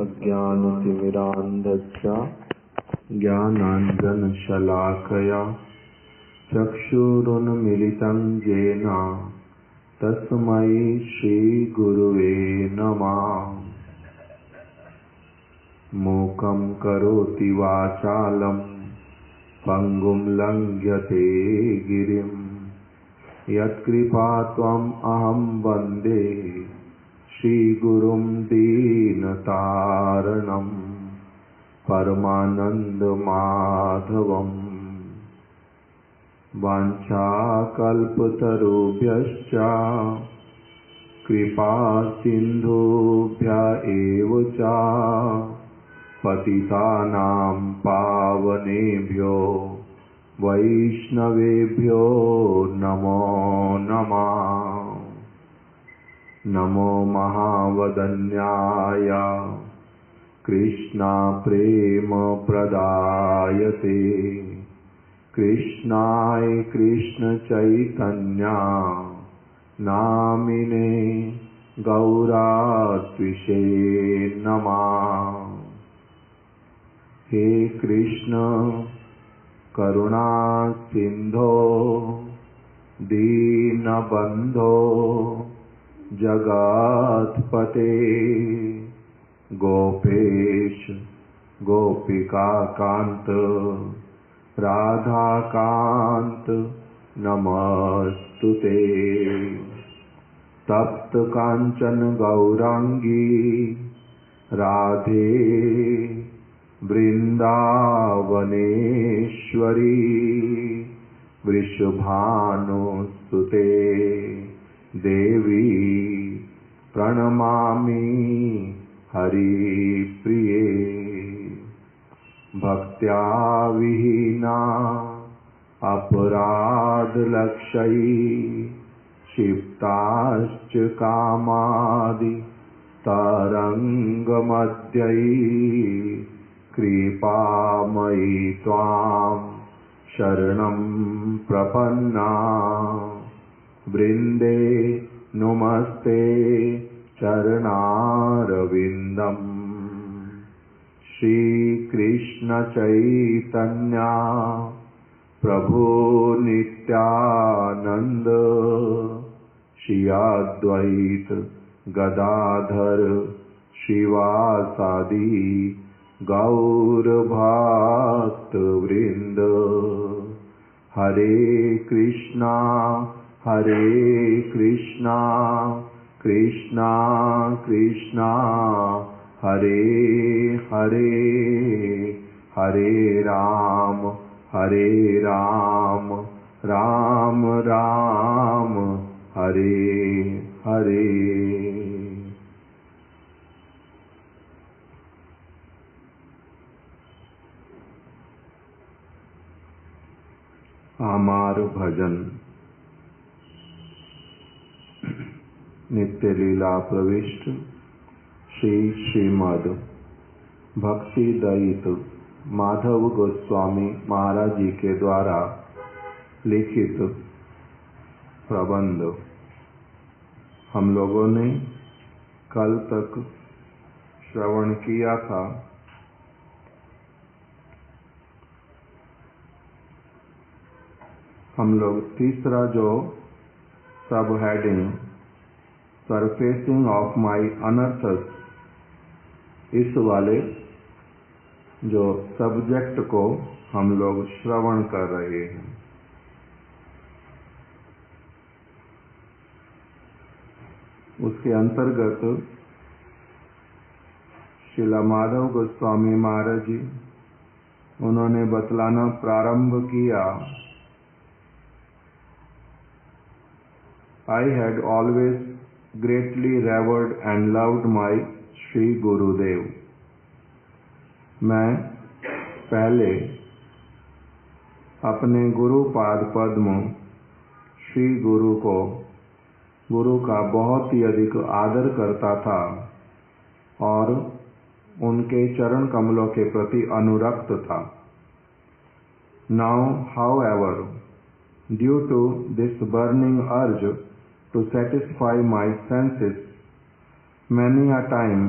अज्ञानतिमिरान्धस्य ज्ञानाञ्जनशलाकया चक्षुरुन्मीलितं येन तस्मै श्रीगुरुवे नमः। मूकं करोति वाचालं पङ्गुं लङ्घ्यते गिरिं यत्कृपात्वम् अहं वन्दे श्रीगुरुं दीनतारणं परमानन्दमाधवम्। वाञ्छाकल्पतरुभ्यश्च कृपासिन्धुभ्य एव च पतितानां पावनेभ्यो वैष्णवेभ्यो नमो नमः। नमो महावदन्याय कृष्णप्रेमप्रदायते कृष्णाय कृष्णचैतन्या नामिने गौरात्विषे नमः। हे कृष्ण करुणा सिंधो दीनबंधो जगत्पते गोपेश गोपिकाकांत राधाकांत नमस्तुते। तप्त कांचन गौरांगी राधे वृंदावनेश्वरी वृषभानुसुते देवी प्रणमामि हरिप्रिये। भक्त्या विहीना अपराधलक्षयी क्षिप्ताश्च कामादि तरंगमध्ययी कृपामयी त्वां शरणं प्रपन्ना। वृंदे नुमस्ते चरणारविन्दम्। श्रीकृष्ण चैतन्य प्रभु नित्यानंद श्री अद्वैत गदाधर श्रीवासादि गौर भक्त वृंद। हरे कृष्णा कृष्णा कृष्णा हरे हरे हरे राम राम राम हरे हरे। आमार भजन नित्य लीला प्रविष्ट श्री श्रीमद् भक्ति दयित माधव गोस्वामी महाराज जी के द्वारा लिखित प्रबंध हम लोगों ने कल तक श्रवण किया था। हम लोग तीसरा जो सब हेडिंग सरफेसिंग ऑफ माई अनर्थस, इस वाले जो सब्जेक्ट को हम लोग श्रवण कर रहे हैं। उसके अंतर्गत श्रील माधव गोस्वामी महाराज जी उन्होंने बतलाना प्रारंभ किया। I had always greatly revered and loved my Shri Gurudev. मैं पहले अपने गुरुपाद पद्म श्री गुरु को गुरु का बहुत ही अधिक आदर करता था और उनके चरण कमलों के प्रति अनुरक्त था। Now, however, due to this burning urge to satisfy my senses, many a time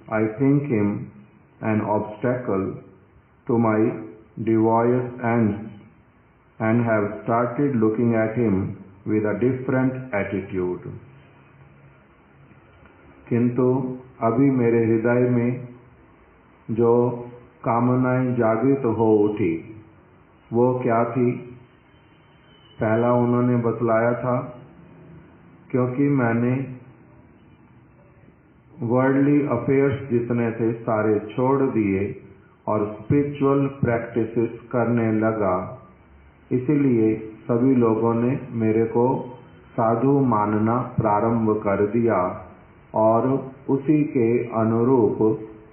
I think him an obstacle to my devious ends and have started looking at him with a different attitude. किंतु अभी मेरे हृदय में जो कामनाएं जागृत हो उठी वो क्या थी? पहला उन्होंने बतलाया था क्योंकि मैंने वर्ल्डली अफेयर्स जितने थे सारे छोड़ दिए और स्पिरिचुअल प्रैक्टिसेस करने लगा, इसीलिए सभी लोगों ने मेरे को साधु मानना प्रारंभ कर दिया और उसी के अनुरूप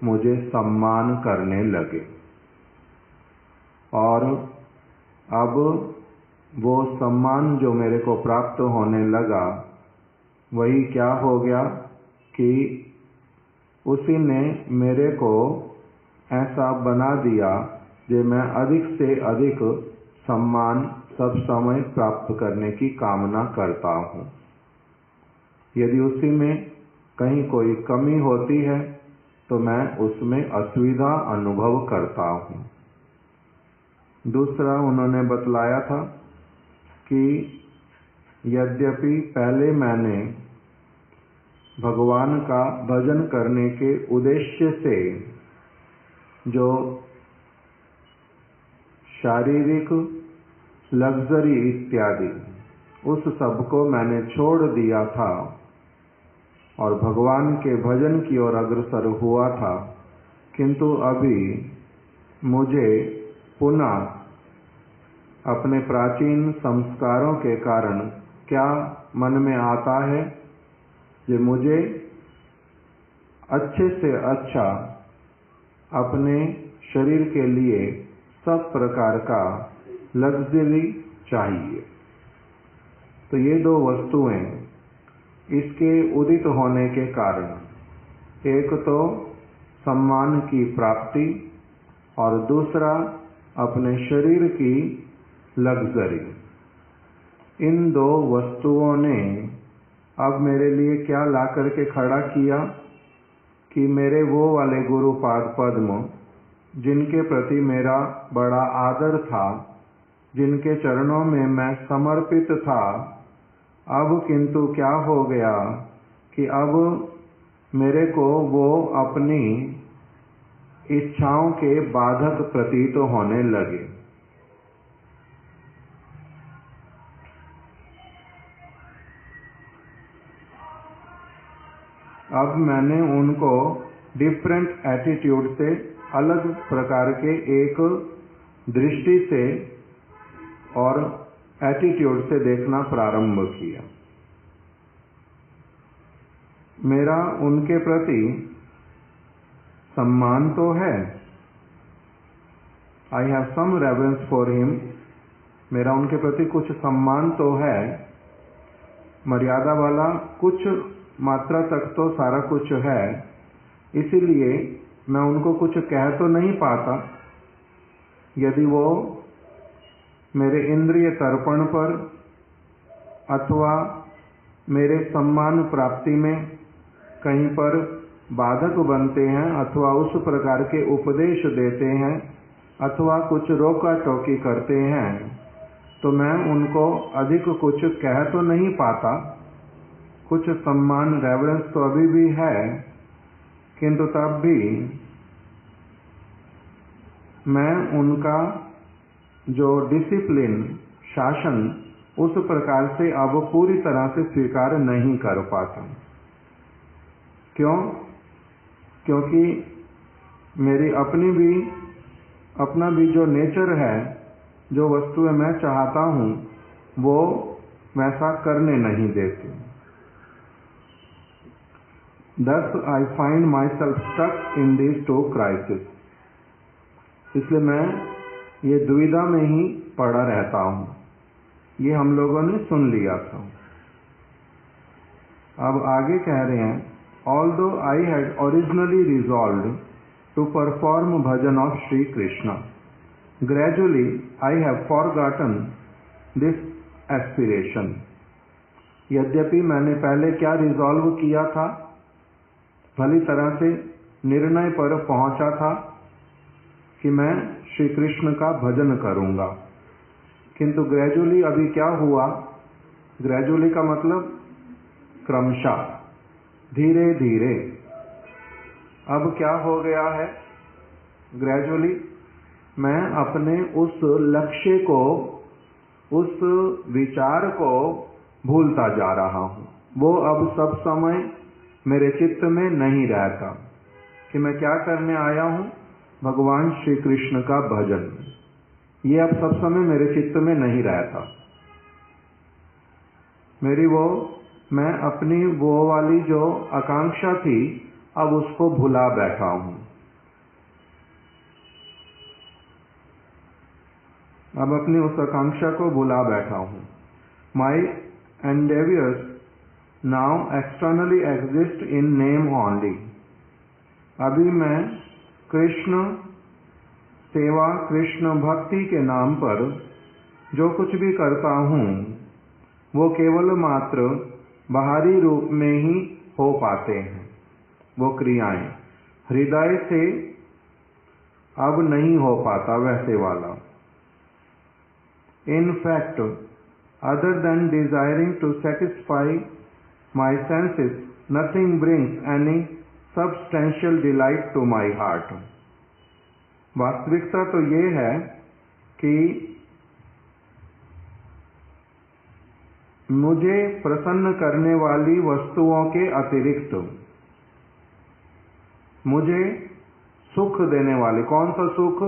मुझे सम्मान करने लगे। और अब वो सम्मान जो मेरे को प्राप्त होने लगा वही क्या हो गया कि उसी ने मेरे को ऐसा बना दिया कि मैं अधिक से अधिक सम्मान सब समय प्राप्त करने की कामना करता हूँ। यदि उसी में कहीं कोई कमी होती है तो मैं उसमें असुविधा अनुभव करता हूँ। दूसरा उन्होंने बतलाया था कि यद्यपि पहले मैंने भगवान का भजन करने के उद्देश्य से जो शारीरिक लग्जरी इत्यादि उस सब को मैंने छोड़ दिया था और भगवान के भजन की ओर अग्रसर हुआ था, किंतु अभी मुझे पुनः अपने प्राचीन संस्कारों के कारण क्या मन में आता है कि मुझे अच्छे से अच्छा अपने शरीर के लिए सब प्रकार का लग्जरी चाहिए। तो ये दो वस्तुएं इसके उदित होने के कारण, एक तो सम्मान की प्राप्ति और दूसरा अपने शरीर की लग्जरी, इन दो वस्तुओं ने अब मेरे लिए क्या ला करके खड़ा किया कि मेरे वो वाले गुरुपाद पद्म जिनके प्रति मेरा बड़ा आदर था, जिनके चरणों में मैं समर्पित था, अब किंतु क्या हो गया कि अब मेरे को वो अपनी इच्छाओं के बाधक प्रतीत होने लगे। अब मैंने उनको डिफरेंट एटीट्यूड से, अलग प्रकार के एक दृष्टि से और एटीट्यूड से देखना प्रारंभ किया। मेरा उनके प्रति सम्मान तो है, I have some reverence for him, मेरा उनके प्रति कुछ सम्मान तो है, मर्यादा वाला कुछ मात्रा तक तो सारा कुछ है, इसीलिए मैं उनको कुछ कह तो नहीं पाता। यदि वो मेरे इंद्रिय तर्पण पर अथवा मेरे सम्मान प्राप्ति में कहीं पर बाधक बनते हैं अथवा उस प्रकार के उपदेश देते हैं अथवा कुछ रोका टोकी करते हैं, तो मैं उनको अधिक कुछ कह तो नहीं पाता। कुछ सम्मान रेवरेंस तो अभी भी है, किंतु तब भी मैं उनका जो डिसिप्लिन, शासन, उस प्रकार से अब पूरी तरह से स्वीकार नहीं कर पाता। क्यों? क्योंकि मेरी अपना भी जो नेचर है, जो वस्तुएं मैं चाहता हूँ वो वैसा करने नहीं देती। Thus I find myself stuck in these two crises. इसलिए मैं ये दुविधा में ही पड़ा रहता हूँ। ये हम लोगों ने सुन लिया था। अब आगे कह रहे हैं, although I had originally resolved to perform bhajan of Shri Krishna, gradually I have forgotten this aspiration. यद्यपि मैंने पहले क्या रिजॉल्व किया था, भली तरह से निर्णय पर पहुंचा था कि मैं श्री कृष्ण का भजन करूंगा। किंतु ग्रेजुअली अभी क्या हुआ, ग्रेजुअली का मतलब क्रमशः, धीरे धीरे। अब क्या हो गया है, ग्रेजुअली मैं अपने उस लक्ष्य को, उस विचार को भूलता जा रहा हूं। वो अब सब समय मेरे चित्त में नहीं रहता कि मैं क्या करने आया हूं, भगवान श्री कृष्ण का भजन। ये अब सब समय मेरे चित्त में नहीं रहता। मैं अपनी वो वाली जो आकांक्षा थी, अब उसको भुला बैठा हूं। अब अपनी उस आकांक्षा को भुला बैठा हूं। माई endeavors now externally exist in name only. अभी मैं कृष्ण सेवा, कृष्ण भक्ति के नाम पर जो कुछ भी करता हूं, वो केवल मात्र बाहरी रूप में ही हो पाते हैं। वो क्रियाएं हृदय से अब नहीं हो पाता वैसे वाला। In fact, other than desiring to satisfy my senses, nothing brings any substantial delight to my heart. वास्तविकता तो ये है कि मुझे प्रसन्न करने वाली वस्तुओं के अतिरिक्त मुझे सुख देने वाली, कौन सा सुख,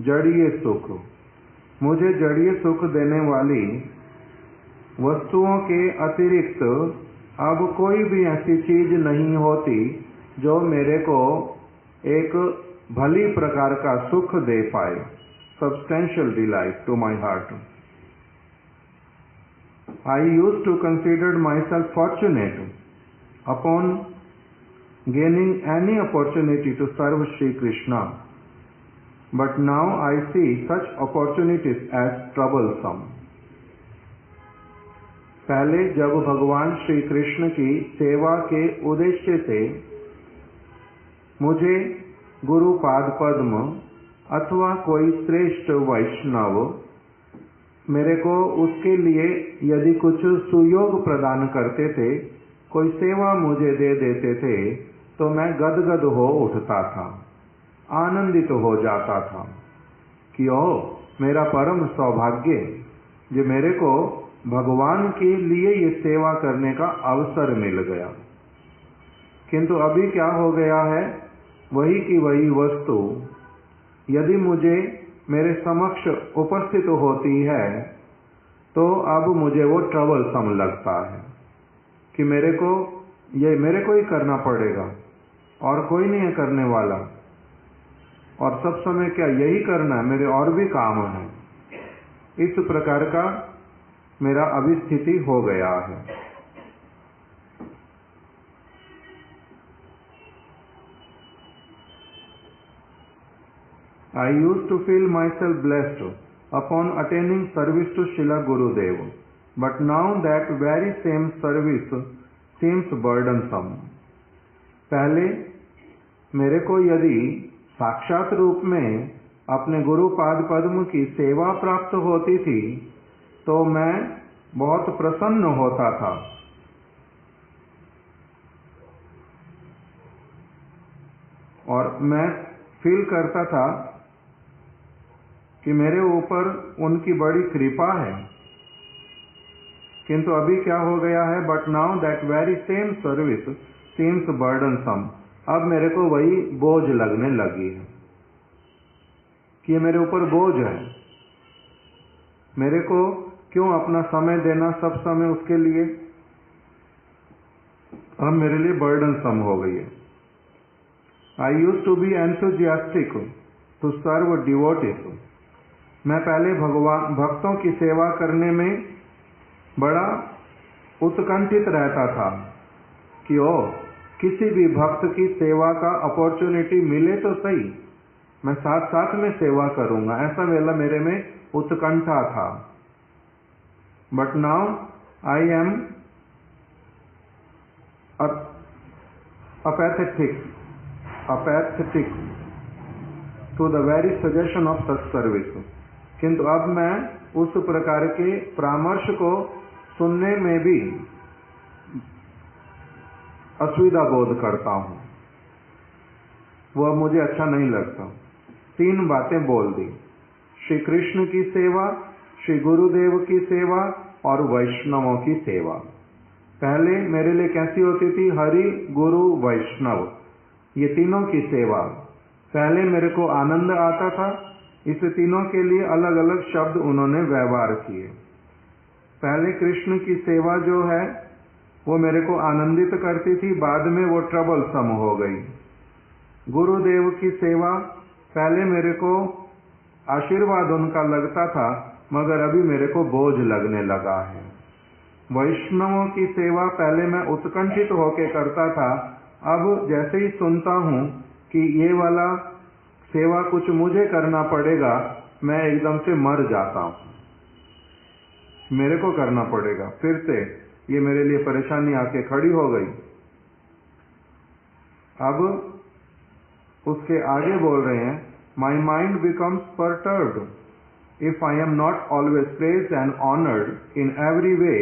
जड़ीय सुख, मुझे जड़ीय सुख देने वाली वस्तुओं के अतिरिक्त अब कोई भी ऐसी चीज नहीं होती जो मेरे को एक भली प्रकार का सुख दे पाए, substantial delight to my heart. I used to consider myself fortunate upon gaining any opportunity to serve Shri Krishna, but now I see such opportunities as troublesome. पहले जब भगवान श्री कृष्ण की सेवा के उद्देश्य से मुझे गुरु पाद पद्म अथवा कोई श्रेष्ठ वैष्णव मेरे को उसके लिए यदि कुछ सुयोग प्रदान करते थे, कोई सेवा मुझे दे देते थे, तो मैं गदगद हो उठता था, आनंदित हो जाता था कि ओ मेरा परम सौभाग्य, जो मेरे को भगवान के लिए ये सेवा करने का अवसर मिल गया। किंतु अभी क्या हो गया है, वही की वही वस्तु यदि मुझे मेरे समक्ष उपस्थित होती है तो अब मुझे वो ट्रबलसम लगता है कि मेरे को ही करना पड़ेगा और कोई नहीं है करने वाला, और सब समय क्या यही करना है, मेरे और भी काम है। इस प्रकार का मेरा अभी स्थिति हो गया है। I used to feel myself blessed upon attaining service to Srila Gurudev, but now that very same service seems burdensome. पहले मेरे को यदि साक्षात रूप में अपने गुरु पाद पद्म की सेवा प्राप्त होती थी तो मैं बहुत प्रसन्न होता था, और मैं फील करता था कि मेरे ऊपर उनकी बड़ी कृपा है। किंतु अभी क्या हो गया है, but now that very same service seems burdensome. अब मेरे को वही बोझ लगने लगी है कि ये मेरे ऊपर बोझ है, मेरे को क्यों अपना समय देना सब समय उसके लिए, अब मेरे लिए बर्डनसम हो गई है। I used to be enthusiastic to serve devotees. मैं पहले भक्तों की सेवा करने में बड़ा उत्कंठित रहता था कि ओ किसी भी भक्त की सेवा का अपॉर्चुनिटी मिले तो सही, मैं साथ साथ में सेवा करूंगा, ऐसा वेला मेरे में उत्कंठा था। But now I am apathetic, apathetic to the very suggestion of such service. किंतु अब मैं उस प्रकार के परामर्श को सुनने में भी असुविधा बोध करता हूँ, वह मुझे अच्छा नहीं लगता। 3 बातें बोल दी, श्री कृष्ण की सेवा, श्री गुरुदेव की सेवा और वैष्णवों की सेवा। पहले मेरे लिए कैसी होती थी? हरि, गुरु, वैष्णव, ये तीनों की सेवा। पहले मेरे को आनंद आता था। इस तीनों के लिए अलग अलग शब्द उन्होंने व्यवहार किए। पहले कृष्ण की सेवा जो है वो मेरे को आनंदित करती थी, बाद में वो ट्रबल सम हो गई। गुरुदेव की सेवा पहले मेरे को आशीर्वाद उनका लगता था, मगर अभी मेरे को बोझ लगने लगा है। वैष्णवों की सेवा पहले मैं उत्कंठित होकर करता था, अब जैसे ही सुनता हूँ कि ये वाला सेवा कुछ मुझे करना पड़ेगा, मैं एकदम से मर जाता हूँ, मेरे को करना पड़ेगा। फिर से ये मेरे लिए परेशानी आके खड़ी हो गई। अब उसके आगे बोल रहे हैं, My mind becomes perturbed if I am not always praised and honored in every way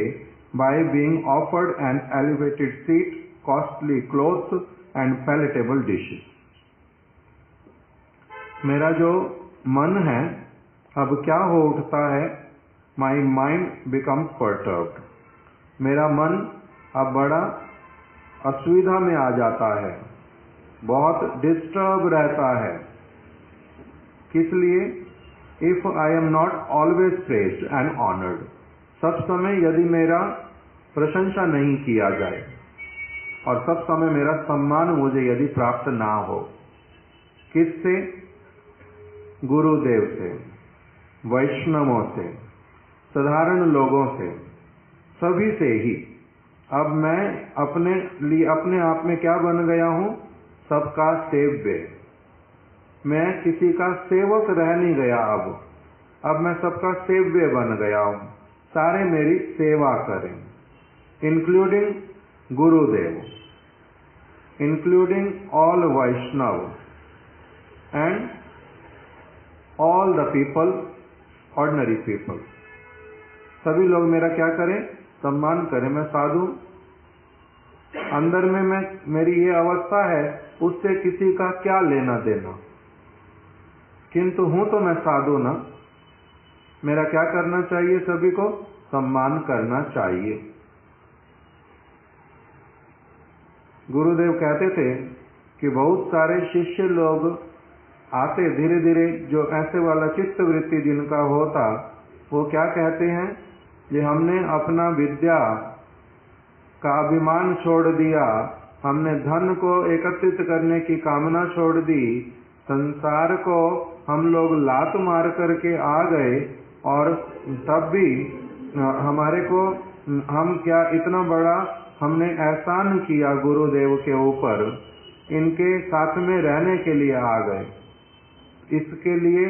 by being offered an elevated seat, costly clothes and palatable dishes. मेरा जो मन है अब क्या हो उठता है? My mind becomes perturbed. मेरा मन अब बड़ा असुविधा में आ जाता है, बहुत डिस्टर्ब रहता है। किस लिए? If I am not always praised and honored. सब समय यदि मेरा प्रशंसा नहीं किया जाए और सब समय मेरा सम्मान मुझे यदि प्राप्त ना हो। किससे? गुरुदेव से, वैष्णवों से, साधारण लोगों से, सभी से ही। अब मैं अपने आप में क्या बन गया हूँ? सबका सेव्य। मैं किसी का सेवक रह नहीं गया। अब मैं सबका सेव्य बन गया हूँ। सारे मेरी सेवा करें, including Gurudev, including all Vaishnava and all the people, ordinary people. सभी लोग मेरा क्या करें? सम्मान करें। मैं साधु, अंदर में मेरी ये अवस्था है, उससे किसी का क्या लेना देना, किंतु हूं तो मैं साधु ना। मेरा क्या करना चाहिए? सभी को सम्मान करना चाहिए। गुरुदेव कहते थे कि बहुत सारे शिष्य लोग आते धीरे धीरे, जो ऐसे वाला चित्त वृत्ति जिनका होता, वो क्या कहते हैं कि हमने अपना विद्या का अभिमान छोड़ दिया, हमने धन को एकत्रित करने की कामना छोड़ दी, संसार को हम लोग लात मार करके आ गए, और तब भी हमारे को, हम क्या इतना बड़ा हमने एहसान किया गुरुदेव के ऊपर, इनके साथ में रहने के लिए आ गए। इसके लिए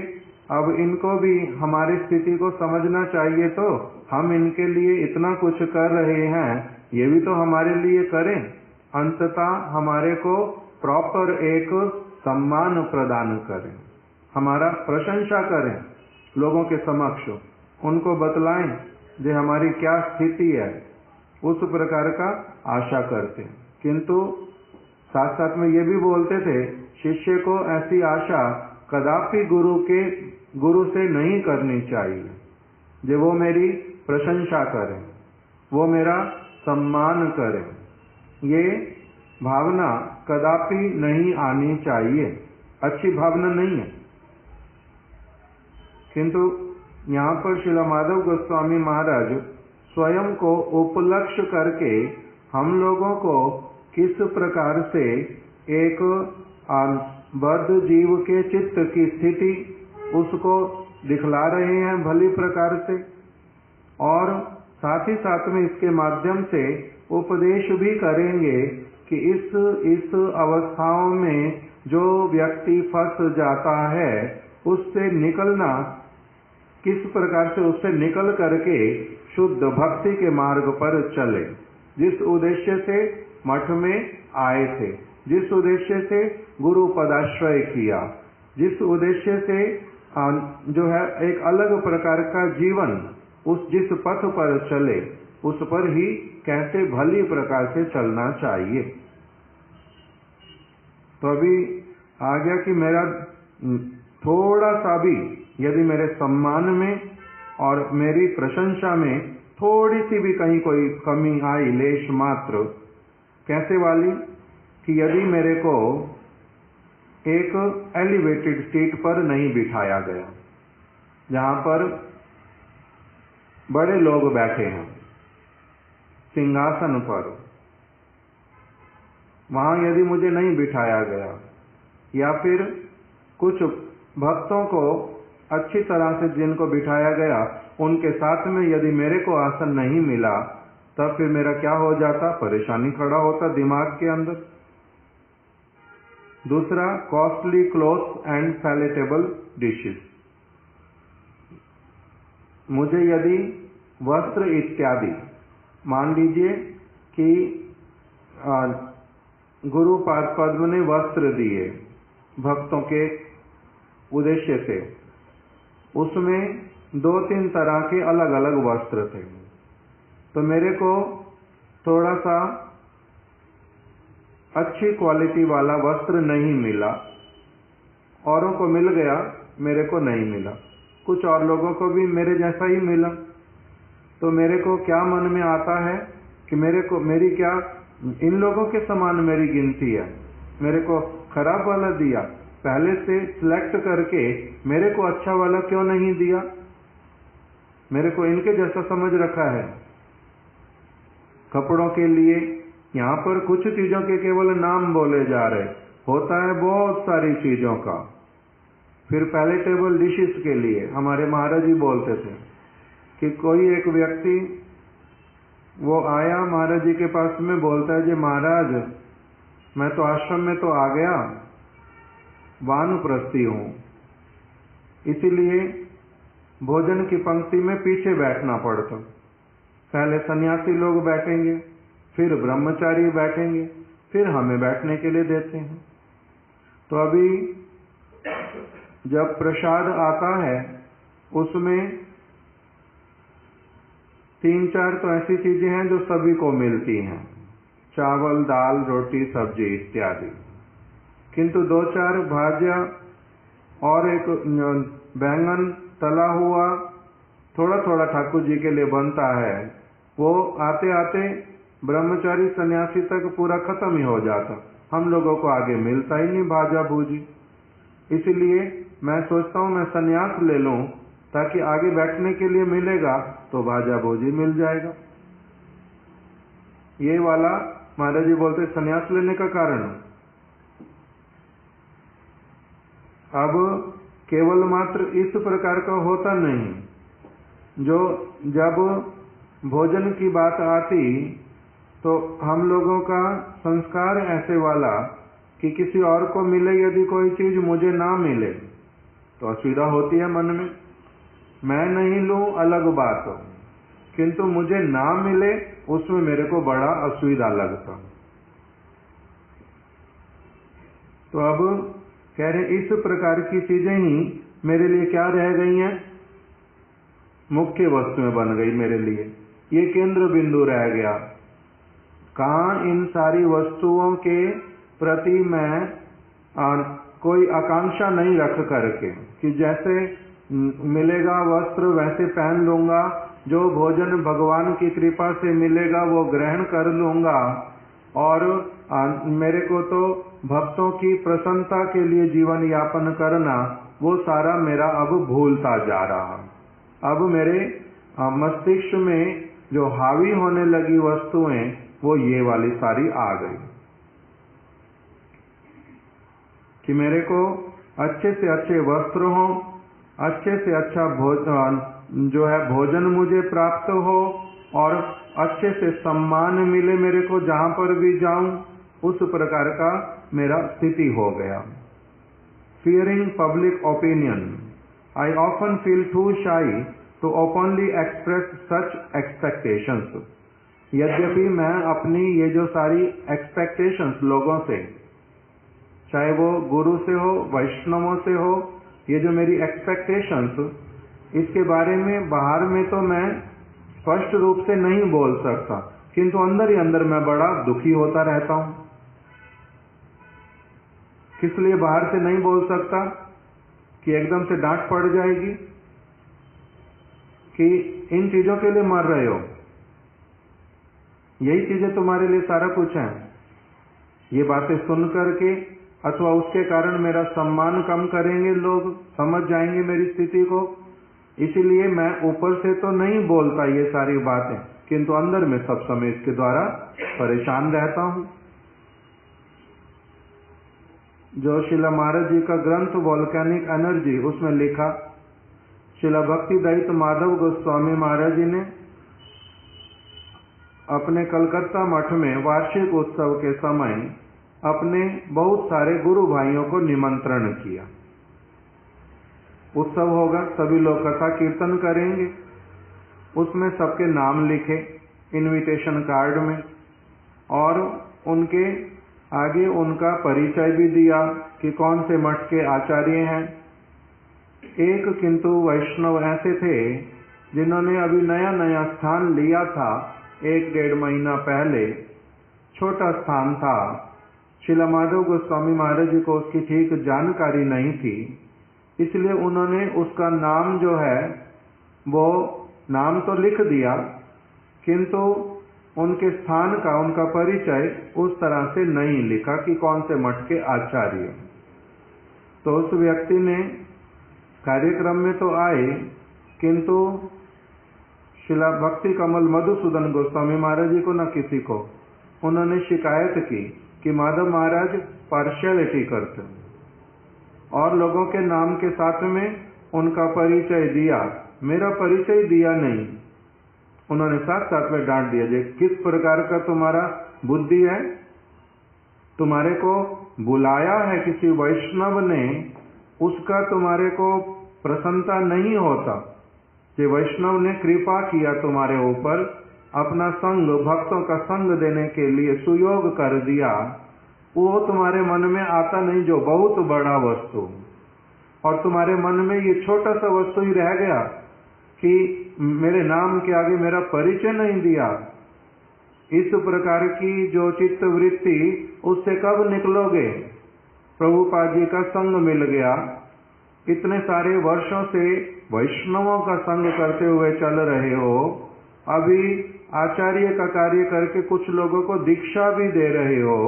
अब इनको भी हमारी स्थिति को समझना चाहिए, तो हम इनके लिए इतना कुछ कर रहे हैं, ये भी तो हमारे लिए करें। अंततः हमारे को प्रॉपर एक सम्मान प्रदान करें, हमारा प्रशंसा करें लोगों के समक्ष, उनको बतलाएं जो हमारी क्या स्थिति है, उस प्रकार का आशा करते। किंतु साथ साथ में ये भी बोलते थे, शिष्य को ऐसी आशा कदापि गुरु से नहीं करनी चाहिए, जो वो मेरी प्रशंसा करें, वो मेरा सम्मान करें। ये भावना कदापि नहीं आनी चाहिए, अच्छी भावना नहीं है। किंतु यहाँ पर श्रील माधव गोस्वामी महाराज स्वयं को उपलक्ष्य करके हम लोगों को किस प्रकार से एक बद्ध जीव के चित्त की स्थिति उसको दिखला रहे हैं भली प्रकार से, और साथ ही साथ में इसके माध्यम से उपदेश भी करेंगे कि इस अवस्थाओं में जो व्यक्ति फंस जाता है, उससे निकलना किस प्रकार से, उससे निकल करके शुद्ध भक्ति के मार्ग पर चले। जिस उद्देश्य से मठ में आए थे, जिस उद्देश्य से गुरु पदाश्रय किया, जिस उद्देश्य से जो है एक अलग प्रकार का जीवन उस जिस पथ पर चले उस पर ही कैसे भली प्रकार से चलना चाहिए। तो अभी आ गया कि मेरा थोड़ा सा भी यदि मेरे सम्मान में और मेरी प्रशंसा में थोड़ी सी भी कहीं कोई कमी आई, लेश मात्र, कैसे वाली, कि यदि मेरे को एक एलिवेटेड सीट पर नहीं बिठाया गया जहां पर बड़े लोग बैठे हैं सिंहासन पर, वहां यदि मुझे नहीं बिठाया गया, या फिर कुछ भक्तों को अच्छी तरह से जिनको बिठाया गया उनके साथ में यदि मेरे को आसन नहीं मिला, तब फिर मेरा क्या हो जाता, परेशानी खड़ा होता दिमाग के अंदर। दूसरा, costly clothes and palatable dishes. मुझे यदि वस्त्र इत्यादि, मान लीजिए कि गुरु पद्म ने वस्त्र दिए भक्तों के उद्देश्य से, उसमें 2-3 तरह के अलग अलग वस्त्र थे, तो मेरे को थोड़ा सा अच्छी क्वालिटी वाला वस्त्र नहीं मिला, औरों को मिल गया, मेरे को नहीं मिला, कुछ और लोगों को भी मेरे जैसा ही मिला। तो मेरे को क्या मन में आता है कि मेरी क्या इन लोगों के समान मेरी गिनती है, मेरे को खराब वाला दिया, पहले से सिलेक्ट करके मेरे को अच्छा वाला क्यों नहीं दिया, मेरे को इनके जैसा समझ रखा है। कपड़ों के लिए यहाँ पर कुछ चीजों के केवल नाम बोले जा रहे, होता है बहुत सारी चीजों का। फिर पैलेटेबल डिशेस के लिए हमारे महाराज जी बोलते थे कि कोई एक व्यक्ति वो आया महाराज जी के पास में, बोलता है, जी महाराज मैं तो आश्रम में तो आ गया, वानप्रस्थी हूं, इसीलिए भोजन की पंक्ति में पीछे बैठना पड़ता। पहले सन्यासी लोग बैठेंगे, फिर ब्रह्मचारी बैठेंगे, फिर हमें बैठने के लिए देते हैं। तो अभी जब प्रसाद आता है उसमें 3-4 तो ऐसी चीजें हैं जो सभी को मिलती हैं, चावल, दाल, रोटी, सब्जी इत्यादि, किंतु 2-4 भाज्या और एक बैंगन तला हुआ थोड़ा थोड़ा ठाकुर जी के लिए बनता है, वो आते आते ब्रह्मचारी सन्यासी तक पूरा खत्म ही हो जाता, हम लोगों को आगे मिलता ही नहीं भाजा भूजी। इसलिए मैं सोचता हूं मैं सन्यास ले लूं, ताकि आगे बैठने के लिए मिलेगा तो भाजा भोजी मिल जाएगा। ये वाला महाराज जी बोलते सन्यास लेने का कारण। अब केवल मात्र इस प्रकार का होता नहीं, जो जब भोजन की बात आती तो हम लोगों का संस्कार ऐसे वाला कि किसी और को मिले यदि कोई चीज मुझे ना मिले तो असुविधा होती है मन में, मैं नहीं लूं अलग बात, किंतु मुझे ना मिले उसमें मेरे को बड़ा असुविधा लगता। तो अब कह रहे इस प्रकार की चीजें ही मेरे लिए क्या रह गई हैं, मुख्य वस्तुएं बन गई मेरे लिए, ये केंद्र बिंदु रह गया। कहाँ इन सारी वस्तुओं के प्रति मैं कोई आकांक्षा नहीं रख करके कि जैसे मिलेगा वस्त्र वैसे पहन लूंगा, जो भोजन भगवान की कृपा से मिलेगा वो ग्रहण कर लूंगा, और मेरे को तो भक्तों की प्रसन्नता के लिए जीवन यापन करना, वो सारा मेरा अब भूलता जा रहा। अब मेरे मस्तिष्क में जो हावी होने लगी वस्तुएं वो ये वाली सारी आ गई कि मेरे को अच्छे से अच्छे वस्त्र हो, अच्छे से अच्छा भोजन मुझे प्राप्त हो, और अच्छे से सम्मान मिले मेरे को जहां पर भी जाऊं, उस प्रकार का मेरा स्थिति हो गया। Fearing public opinion, I often feel too shy to openly express such expectations. यद्यपि मैं अपनी ये जो सारी एक्सपेक्टेशंस लोगों से चाहे वो गुरु से हो, वैष्णवों से हो, ये जो मेरी एक्सपेक्टेशंस, इसके बारे में बाहर में तो मैं स्पष्ट रूप से नहीं बोल सकता, किंतु अंदर ही अंदर मैं बड़ा दुखी होता रहता हूं। किस लिए बाहर से नहीं बोल सकता? कि एकदम से डांट पड़ जाएगी कि इन चीजों के लिए मर रहे हो, यही चीजें तुम्हारे लिए सारा कुछ है। ये बातें सुन करके अथवा उसके कारण मेरा सम्मान कम करेंगे लोग, समझ जाएंगे मेरी स्थिति को, इसीलिए मैं ऊपर से तो नहीं बोलता ये सारी बातें, किंतु अंदर में सब समय इसके द्वारा परेशान रहता हूं। जो शिला महाराज जी का ग्रंथ वॉल्केनिक एनर्जी, उसमें लिखा, शिला भक्ति दयित माधव गोस्वामी महाराज जी ने अपने कलकत्ता मठ में वार्षिक उत्सव के समय अपने बहुत सारे गुरु भाइयों को निमंत्रण किया। उत्सव होगा, सभी लोग कथा कीर्तन करेंगे, उसमें सबके नाम लिखे इनविटेशन कार्ड में, और उनके आगे उनका परिचय भी दिया कि कौन से मठ के आचार्य हैं। एक किंतु वैष्णव ऐसे थे जिन्होंने अभी नया नया स्थान लिया था, 1-1.5 महीना पहले, छोटा स्थान था। शिला माधव गोस्वामी महाराज जी को उसकी ठीक जानकारी नहीं थी, इसलिए उन्होंने उसका नाम जो है वो नाम तो लिख दिया, किंतु उनके स्थान का, उनका परिचय उस तरह से नहीं लिखा कि कौन से मठ के आचार्य। तो उस व्यक्ति ने कार्यक्रम में तो आए, किंतु शिला भक्ति कमल मधुसूदन गोस्वामी महाराज जी को न किसी को उन्होंने शिकायत की कि माधव महाराज पार्शियलिटी करते, और लोगों के नाम के साथ में उनका परिचय दिया, मेरा परिचय दिया नहीं। उन्होंने साथ साथ में डांट दिया, जे किस प्रकार का तुम्हारा बुद्धि है, तुम्हारे को बुलाया है किसी वैष्णव ने, उसका तुम्हारे को प्रसन्नता नहीं होता। जे वैष्णव ने कृपा किया तुम्हारे ऊपर, अपना संग, भक्तों का संग देने के लिए सुयोग कर दिया, वो तुम्हारे मन में आता नहीं जो बहुत बड़ा वस्तु, और तुम्हारे मन में ये छोटा सा वस्तु ही रह गया कि मेरे नाम के आगे मेरा परिचय नहीं दिया। इस प्रकार की जो चित्त वृत्ति, उससे कब निकलोगे? प्रभुपाद जी का संग मिल गया, इतने सारे वर्षों से वैष्णवों का संग करते हुए चल रहे हो, अभी आचार्य का कार्य करके कुछ लोगों को दीक्षा भी दे रहे हो,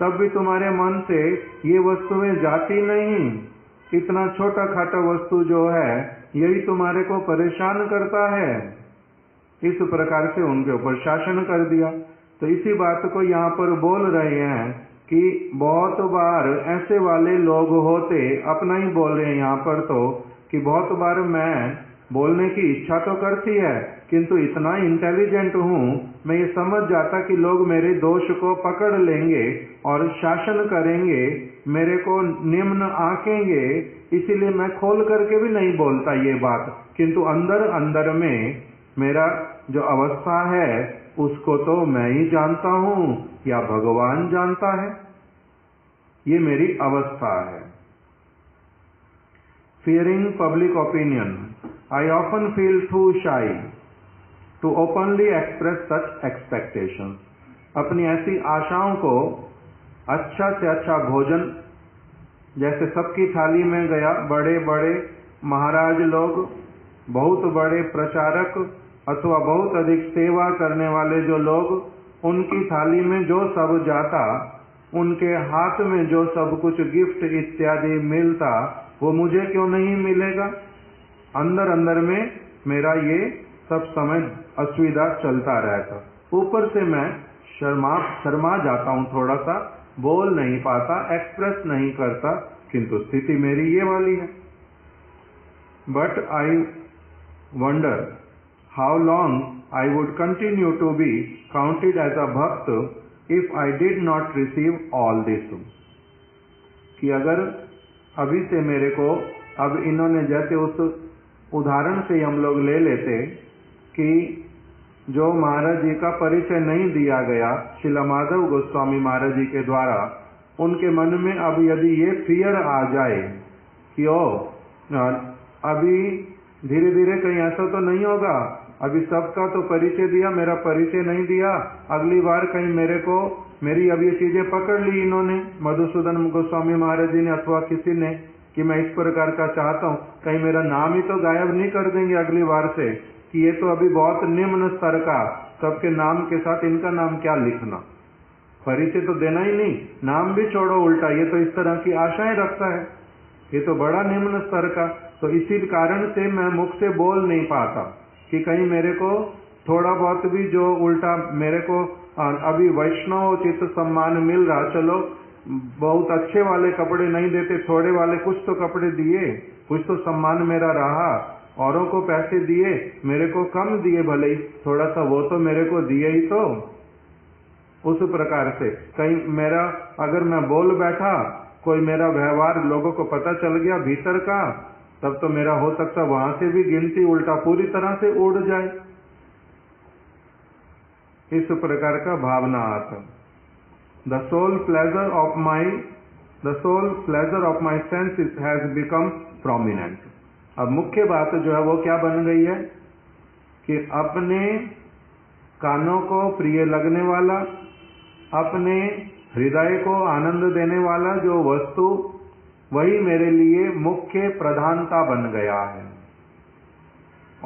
तब भी तुम्हारे मन से ये वस्तुएं जाती नहीं। इतना छोटा खाटा वस्तु जो है, यही तुम्हारे को परेशान करता है। इस प्रकार से उनके ऊपर शासन कर दिया। तो इसी बात को यहाँ पर बोल रहे हैं कि बहुत बार ऐसे वाले लोग होते, अपना ही बोल रहे हैं यहाँ पर तो, कि बहुत बार मैं बोलने की इच्छा तो करती है, किंतु इतना इंटेलिजेंट हूँ, मैं ये समझ जाता कि लोग मेरे दोष को पकड़ लेंगे और शासन करेंगे, मेरे को निम्न आंकेंगे, इसीलिए मैं खोल करके भी नहीं बोलता ये बात, किंतु अंदर अंदर में मेरा जो अवस्था है उसको तो मैं ही जानता हूँ या भगवान जानता है। ये मेरी अवस्था है। Fearing public opinion, I often feel too shy to openly express such expectations. अपनी ऐसी आशाओं को, अच्छा से अच्छा भोजन, जैसे सबकी थाली में गया, बड़े बड़े महाराज लोग, बहुत बड़े प्रचारक अथवा बहुत अधिक सेवा करने वाले जो लोग, उनकी थाली में जो सब जाता, उनके हाथ में जो सब कुछ गिफ्ट इत्यादि मिलता, वो मुझे क्यों नहीं मिलेगा? अंदर अंदर में मेरा ये सब समय असुविधा चलता रहता। ऊपर से मैं शर्मा जाता हूँ, थोड़ा सा बोल नहीं पाता, एक्सप्रेस नहीं करता, किंतु स्थिति मेरी ये वाली है। But I wonder how long I would continue to be counted as a bhakt if I did not receive all this. कि अगर अभी से मेरे को, अब इन्होंने जैसे उस उदाहरण से हम लोग ले लेते कि जो महाराज जी का परिचय नहीं दिया गया शिला माधव गोस्वामी महाराज जी के द्वारा, उनके मन में अब यदि ये फियर आ जाए कि अभी धीरे धीरे कहीं ऐसा तो नहीं होगा, अभी सबका तो परिचय दिया, मेरा परिचय नहीं दिया, अगली बार कहीं मेरे को मेरी अब ये चीजें पकड़ ली इन्होंने, मधुसूदन गोस्वामी महाराज जी ने अथवा किसी ने, कि मैं इस प्रकार का चाहता हूँ, कहीं मेरा नाम ही तो गायब नहीं कर देंगे अगली बार से कि ये तो अभी बहुत निम्न स्तर का, सबके नाम के साथ इनका नाम क्या लिखना, परिचय तो देना ही नहीं, नाम भी छोड़ो, उल्टा ये तो इस तरह की आशाएं रखता है, ये तो बड़ा निम्न स्तर का। तो इसी कारण से मैं मुख से बोल नहीं पाता कि कहीं मेरे को थोड़ा बहुत भी जो उल्टा मेरे को अभी वैष्णवोचित सम्मान मिल रहा, चलो बहुत अच्छे वाले कपड़े नहीं देते, थोड़े वाले कुछ तो कपड़े दिए, कुछ तो सम्मान मेरा रहा, औरों को पैसे दिए, मेरे को कम दिए भले ही, थोड़ा सा वो तो मेरे को दिए ही तो। उस प्रकार से कहीं मेरा अगर मैं बोल बैठा, कोई मेरा व्यवहार लोगों को पता चल गया भीतर का, तब तो मेरा हो सकता वहां से भी गिनती उल्टा पूरी तरह से उड़ जाए। इस प्रकार का भावना आता। The sole pleasure of my senses has become prominent. अब मुख्य बात जो है वो क्या बन गई है कि अपने कानों को प्रिय लगने वाला, अपने हृदय को आनंद देने वाला जो वस्तु, वही मेरे लिए मुख्य प्रधानता बन गया है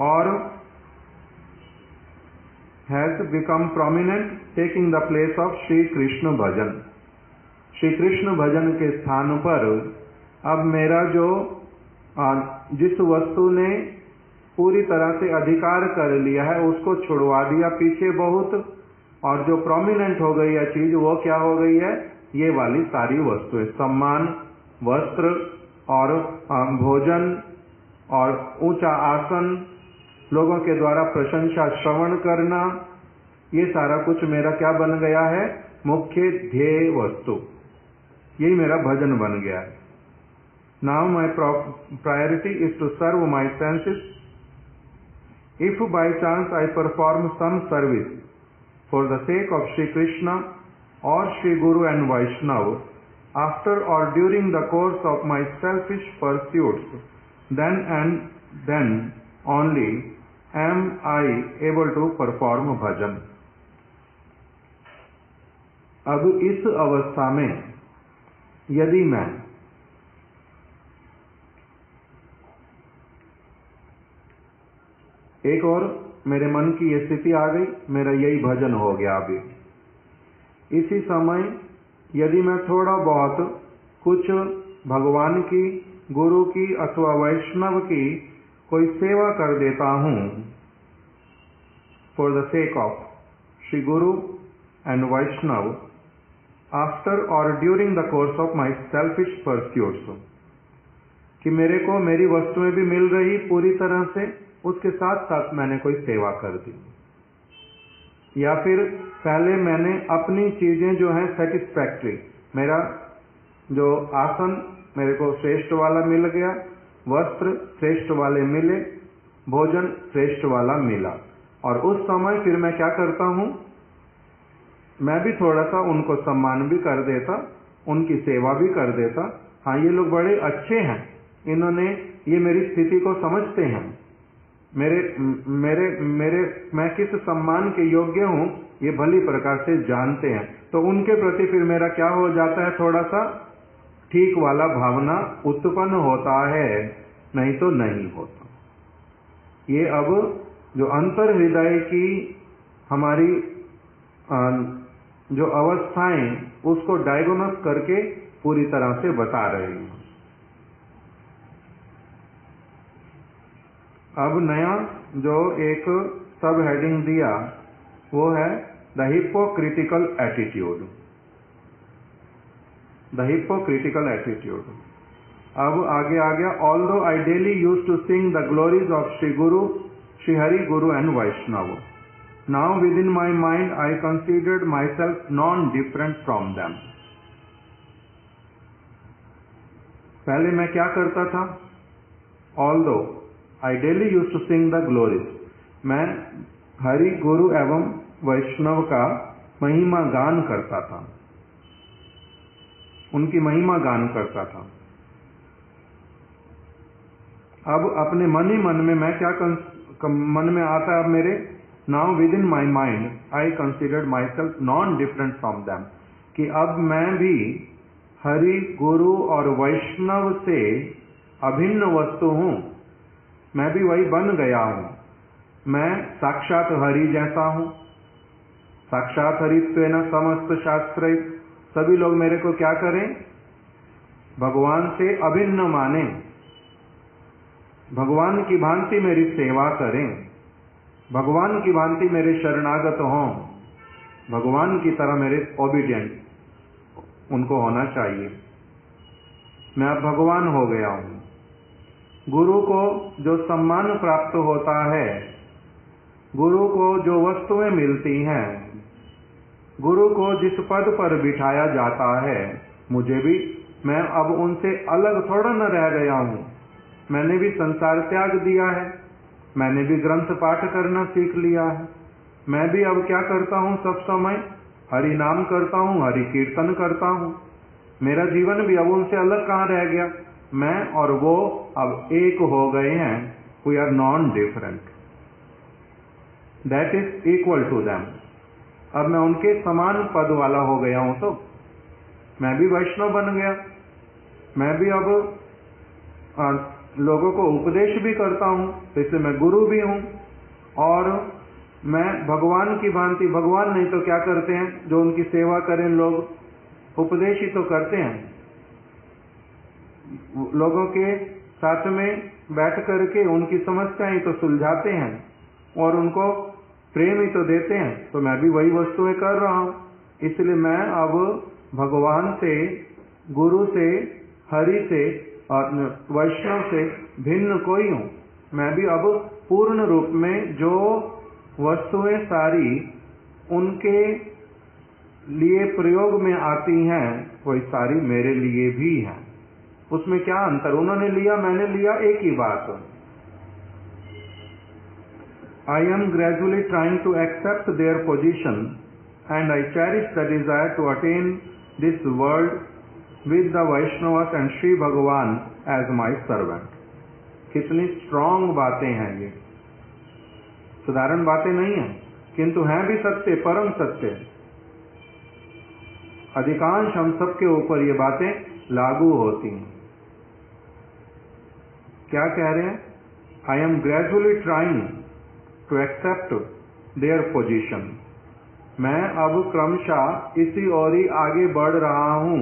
और has become prominent, taking the place of Shri Krishna भजन। श्री कृष्ण भजन के स्थान पर अब मेरा जो जिस वस्तु ने पूरी तरह से अधिकार कर लिया है उसको छुड़वा दिया पीछे बहुत, और जो प्रोमिनेंट हो गई है चीज वो क्या हो गई है, ये वाली सारी वस्तुएं, सम्मान, वस्त्र और भोजन और ऊंचा आसन, लोगों के द्वारा प्रशंसा श्रवण करना, ये सारा कुछ मेरा क्या बन गया है, मुख्य ध्येय वस्तु, यही मेरा भजन बन गया है। Now my priority is to serve my senses. If by chance I perform some service for the sake of Shri Krishna और श्री गुरु एंड वैष्णव, आफ्टर और during the course of my selfish pursuits, then only am I able to perform bhajan. अब इस अवस्था में यदि मैं एक और मेरे मन की ये स्थिति आ गई, मेरा यही भजन हो गया अभी, इसी समय यदि मैं थोड़ा बहुत कुछ भगवान की, गुरु की अथवा वैष्णव की कोई सेवा कर देता हूं, for the sake of Shri guru and Vaishnava, after और during the course of my selfish pursuits, कि मेरे को मेरी वस्तुएं भी मिल रही पूरी तरह से, उसके साथ साथ मैंने कोई सेवा कर दी, या फिर पहले मैंने अपनी चीजें जो हैं सेटिस्फैक्ट्री, मेरा जो आसन मेरे को श्रेष्ठ वाला मिल गया, वस्त्र श्रेष्ठ वाले मिले, भोजन श्रेष्ठ वाला मिला, और उस समय फिर मैं क्या करता हूं, मैं भी थोड़ा सा उनको सम्मान भी कर देता, उनकी सेवा भी कर देता। हाँ, ये लोग बड़े अच्छे हैं, इन्होंने ये मेरी स्थिति को समझते हैं, मैं किस सम्मान के योग्य हूं ये भली प्रकार से जानते हैं, तो उनके प्रति फिर मेरा क्या हो जाता है, थोड़ा सा ठीक वाला भावना उत्पन्न होता है, नहीं तो नहीं होता। ये अब जो अंतर हृदय की हमारी जो अवस्थाएं, उसको डायग्नोस करके पूरी तरह से बता रहे हैं। अब नया जो एक सब हेडिंग दिया वो है the hypocritical attitude. The hypocritical attitude. अब आगे आ गया, although I daily use to sing the glories of Shri guru, Shri Hari guru and Vaishnava, now with in my mind I considered my self non different from them. पहले मैं क्या करता था, although I daily use to sing the glories, मैं हरि गुरु एवं वैष्णव का महिमा गान करता था, उनकी महिमा गान करता था। अब अपने मन ही मन में मैं क्या मन में आता है अब मेरे, now with in my mind I considered my self non different from them, कि अब मैं भी हरि, गुरु और वैष्णव से अभिन्न वस्तु हूं। मैं भी वही बन गया हूं। मैं साक्षात हरि जैसा हूं। साक्षात हरित्वेन समस्त शास्त्र, सभी लोग मेरे को क्या करें, भगवान से अभिन्न माने, भगवान की भांति मेरी सेवा करें, भगवान की भांति मेरे शरणागत हों, भगवान की तरह मेरे ओबीडियंट उनको होना चाहिए। मैं अब भगवान हो गया हूं। गुरु को जो सम्मान प्राप्त होता है, गुरु को जो वस्तुएं मिलती हैं, गुरु को जिस पद पर बिठाया जाता है, मुझे भी, मैं अब उनसे अलग थोड़ा न रह गया हूं। मैंने भी संसार त्याग दिया है, मैंने भी ग्रंथ पाठ करना सीख लिया है। मैं भी अब क्या करता हूं, सब समय हरि नाम करता हूं, हरि कीर्तन करता हूं। मेरा जीवन भी अब उनसे अलग कहां रह गया। मैं और वो अब एक हो गए हैं। We are non different, that is equal to them. अब मैं उनके समान पद वाला हो गया हूं, तो मैं भी वैष्णव बन गया। मैं भी अब लोगों को उपदेश भी करता हूं, तो इससे मैं गुरु भी हूं। और मैं भगवान की भांति, भगवान नहीं तो क्या करते हैं, जो उनकी सेवा करें लोग, उपदेश ही तो करते हैं। लोगों के साथ में बैठ करके उनकी समस्याएं तो सुलझाते हैं और उनको प्रेम ही तो देते हैं। तो मैं भी वही वस्तुएं कर रहा हूं। इसलिए मैं अब भगवान से, गुरु से, हरि से और वैष्णव से भिन्न कोई हूं। मैं भी अब पूर्ण रूप में जो वस्तुएं सारी उनके लिए प्रयोग में आती हैं, वही सारी मेरे लिए भी हैं। उसमें क्या अंतर, उन्होंने लिया, मैंने लिया, एक ही बात। I am gradually trying to accept their position and I cherish the desire to attain this world with the Vaishnavas and Shri Bhagwan as my servant. कितनी स्ट्रांग बातें हैं ये, साधारण बातें नहीं हैं, किंतु हैं भी सत्य, परम सत्य। अधिकांश हम सबके ऊपर ये बातें लागू होती हैं। क्या कह रहे हैं, I am gradually trying to accept their position. मैं अब क्रमशः इसी ओर ही आगे बढ़ रहा हूं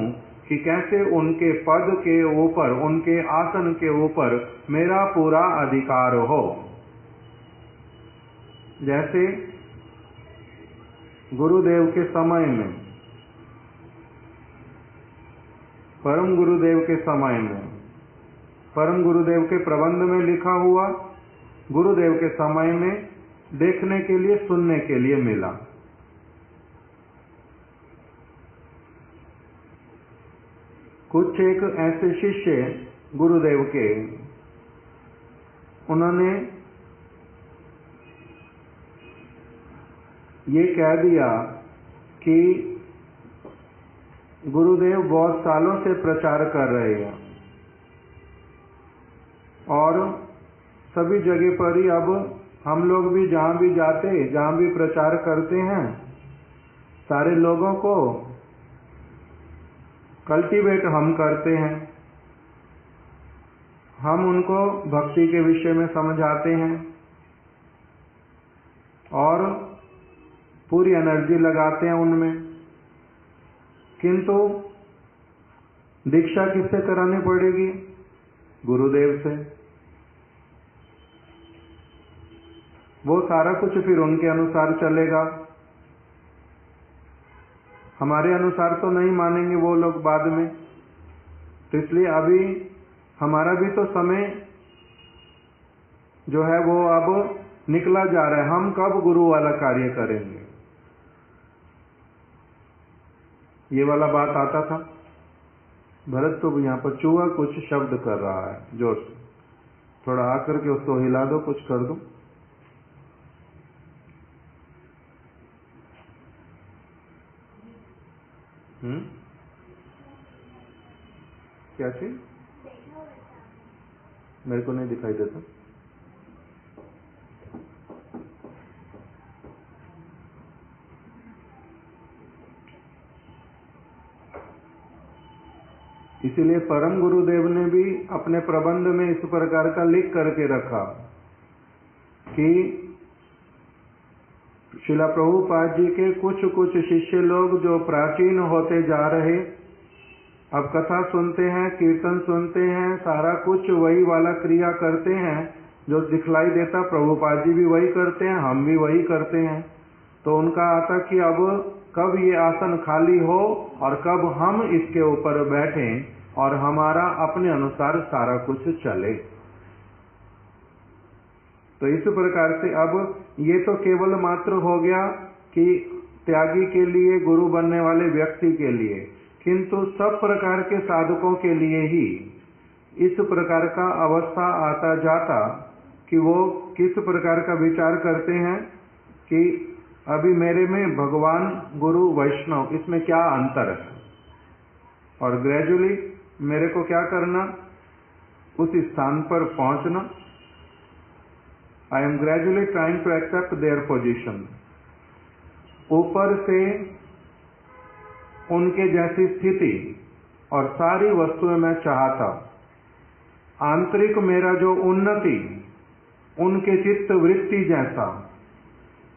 कि कैसे उनके पद के ऊपर, उनके आसन के ऊपर मेरा पूरा अधिकार हो। जैसे गुरुदेव के समय में, परम गुरुदेव के समय में, परम गुरुदेव के प्रबंध में लिखा हुआ, गुरुदेव के समय में देखने के लिए, सुनने के लिए मिला। कुछ एक ऐसे शिष्य गुरुदेव के, उन्होंने ये कह दिया कि गुरुदेव बहुत सालों से प्रचार कर रहे हैं और सभी जगह पर ही अब हम लोग भी जहां भी जाते, जहां भी प्रचार करते हैं, सारे लोगों को कल्टीवेट हम करते हैं। हम उनको भक्ति के विषय में समझाते हैं और पूरी एनर्जी लगाते हैं उनमें, किंतु दीक्षा किससे करानी पड़ेगी, गुरुदेव से। वो सारा कुछ फिर उनके अनुसार चलेगा, हमारे अनुसार तो नहीं मानेंगे वो लोग बाद में। तो इसलिए अभी हमारा भी तो समय जो है वो अब निकला जा रहा है। हम कब गुरु वाला कार्य करेंगे, ये वाला बात आता था। भरत तो यहाँ पर चूहा कुछ शब्द कर रहा है जोर से, थोड़ा आकर के उसको हिला दो, कुछ कर दो। क्या चीज? मेरे को नहीं दिखाई देता। इसीलिए परम गुरुदेव ने भी अपने प्रबंध में इस प्रकार का लिख करके रखा कि श्रील प्रभुपाद जी के कुछ कुछ शिष्य लोग जो प्राचीन होते जा रहे, अब कथा सुनते हैं, कीर्तन सुनते हैं, सारा कुछ वही वाला क्रिया करते हैं जो दिखलाई देता, प्रभुपाद जी भी वही करते हैं, हम भी वही करते हैं। तो उनका आता कि अब कब ये आसन खाली हो और कब हम इसके ऊपर बैठें और हमारा अपने अनुसार सारा कुछ चले। तो इस प्रकार से अब ये तो केवल मात्र हो गया कि त्यागी के लिए, गुरु बनने वाले व्यक्ति के लिए, किंतु सब प्रकार के साधकों के लिए ही इस प्रकार का अवस्था आता जाता कि वो किस प्रकार का विचार करते हैं कि अभी मेरे में भगवान, गुरु, वैष्णव, इसमें क्या अंतर है, और ग्रेजुअली मेरे को क्या करना, उस स्थान पर पहुंचना। I am gradually trying to accept their position. ऊपर से उनके जैसी स्थिति और सारी वस्तुएं मैं चाहता, आंतरिक मेरा जो उन्नति, उनके चित्त वृत्ति जैसा,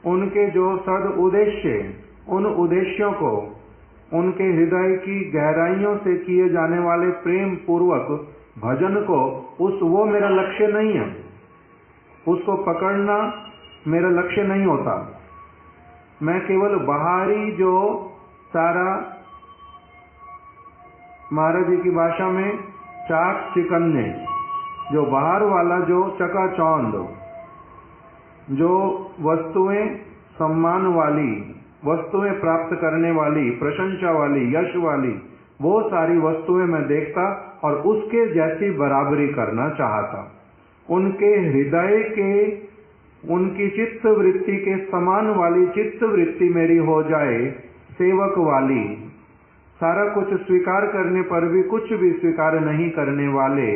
उनके जो सद उद्देश्य, उन उद्देश्यों को, उनके हृदय की गहराइयों से किए जाने वाले प्रेम पूर्वक भजन को, वो मेरा लक्ष्य नहीं है। उसको पकड़ना मेरा लक्ष्य नहीं होता। मैं केवल बाहरी जो सारा, महाराज जी की भाषा में चाक चिकन्ने, जो बाहर वाला जो चकाचौंध, जो वस्तुएं सम्मान वाली, वस्तुएं प्राप्त करने वाली, प्रशंसा वाली, यश वाली, वो सारी वस्तुएं मैं देखता और उसके जैसी बराबरी करना चाहता। उनके हृदय के, उनकी चित्त वृत्ति के समान वाली चित्त वृत्ति मेरी हो जाए, सेवक वाली, सारा कुछ स्वीकार करने पर भी कुछ भी स्वीकार नहीं करने वाले,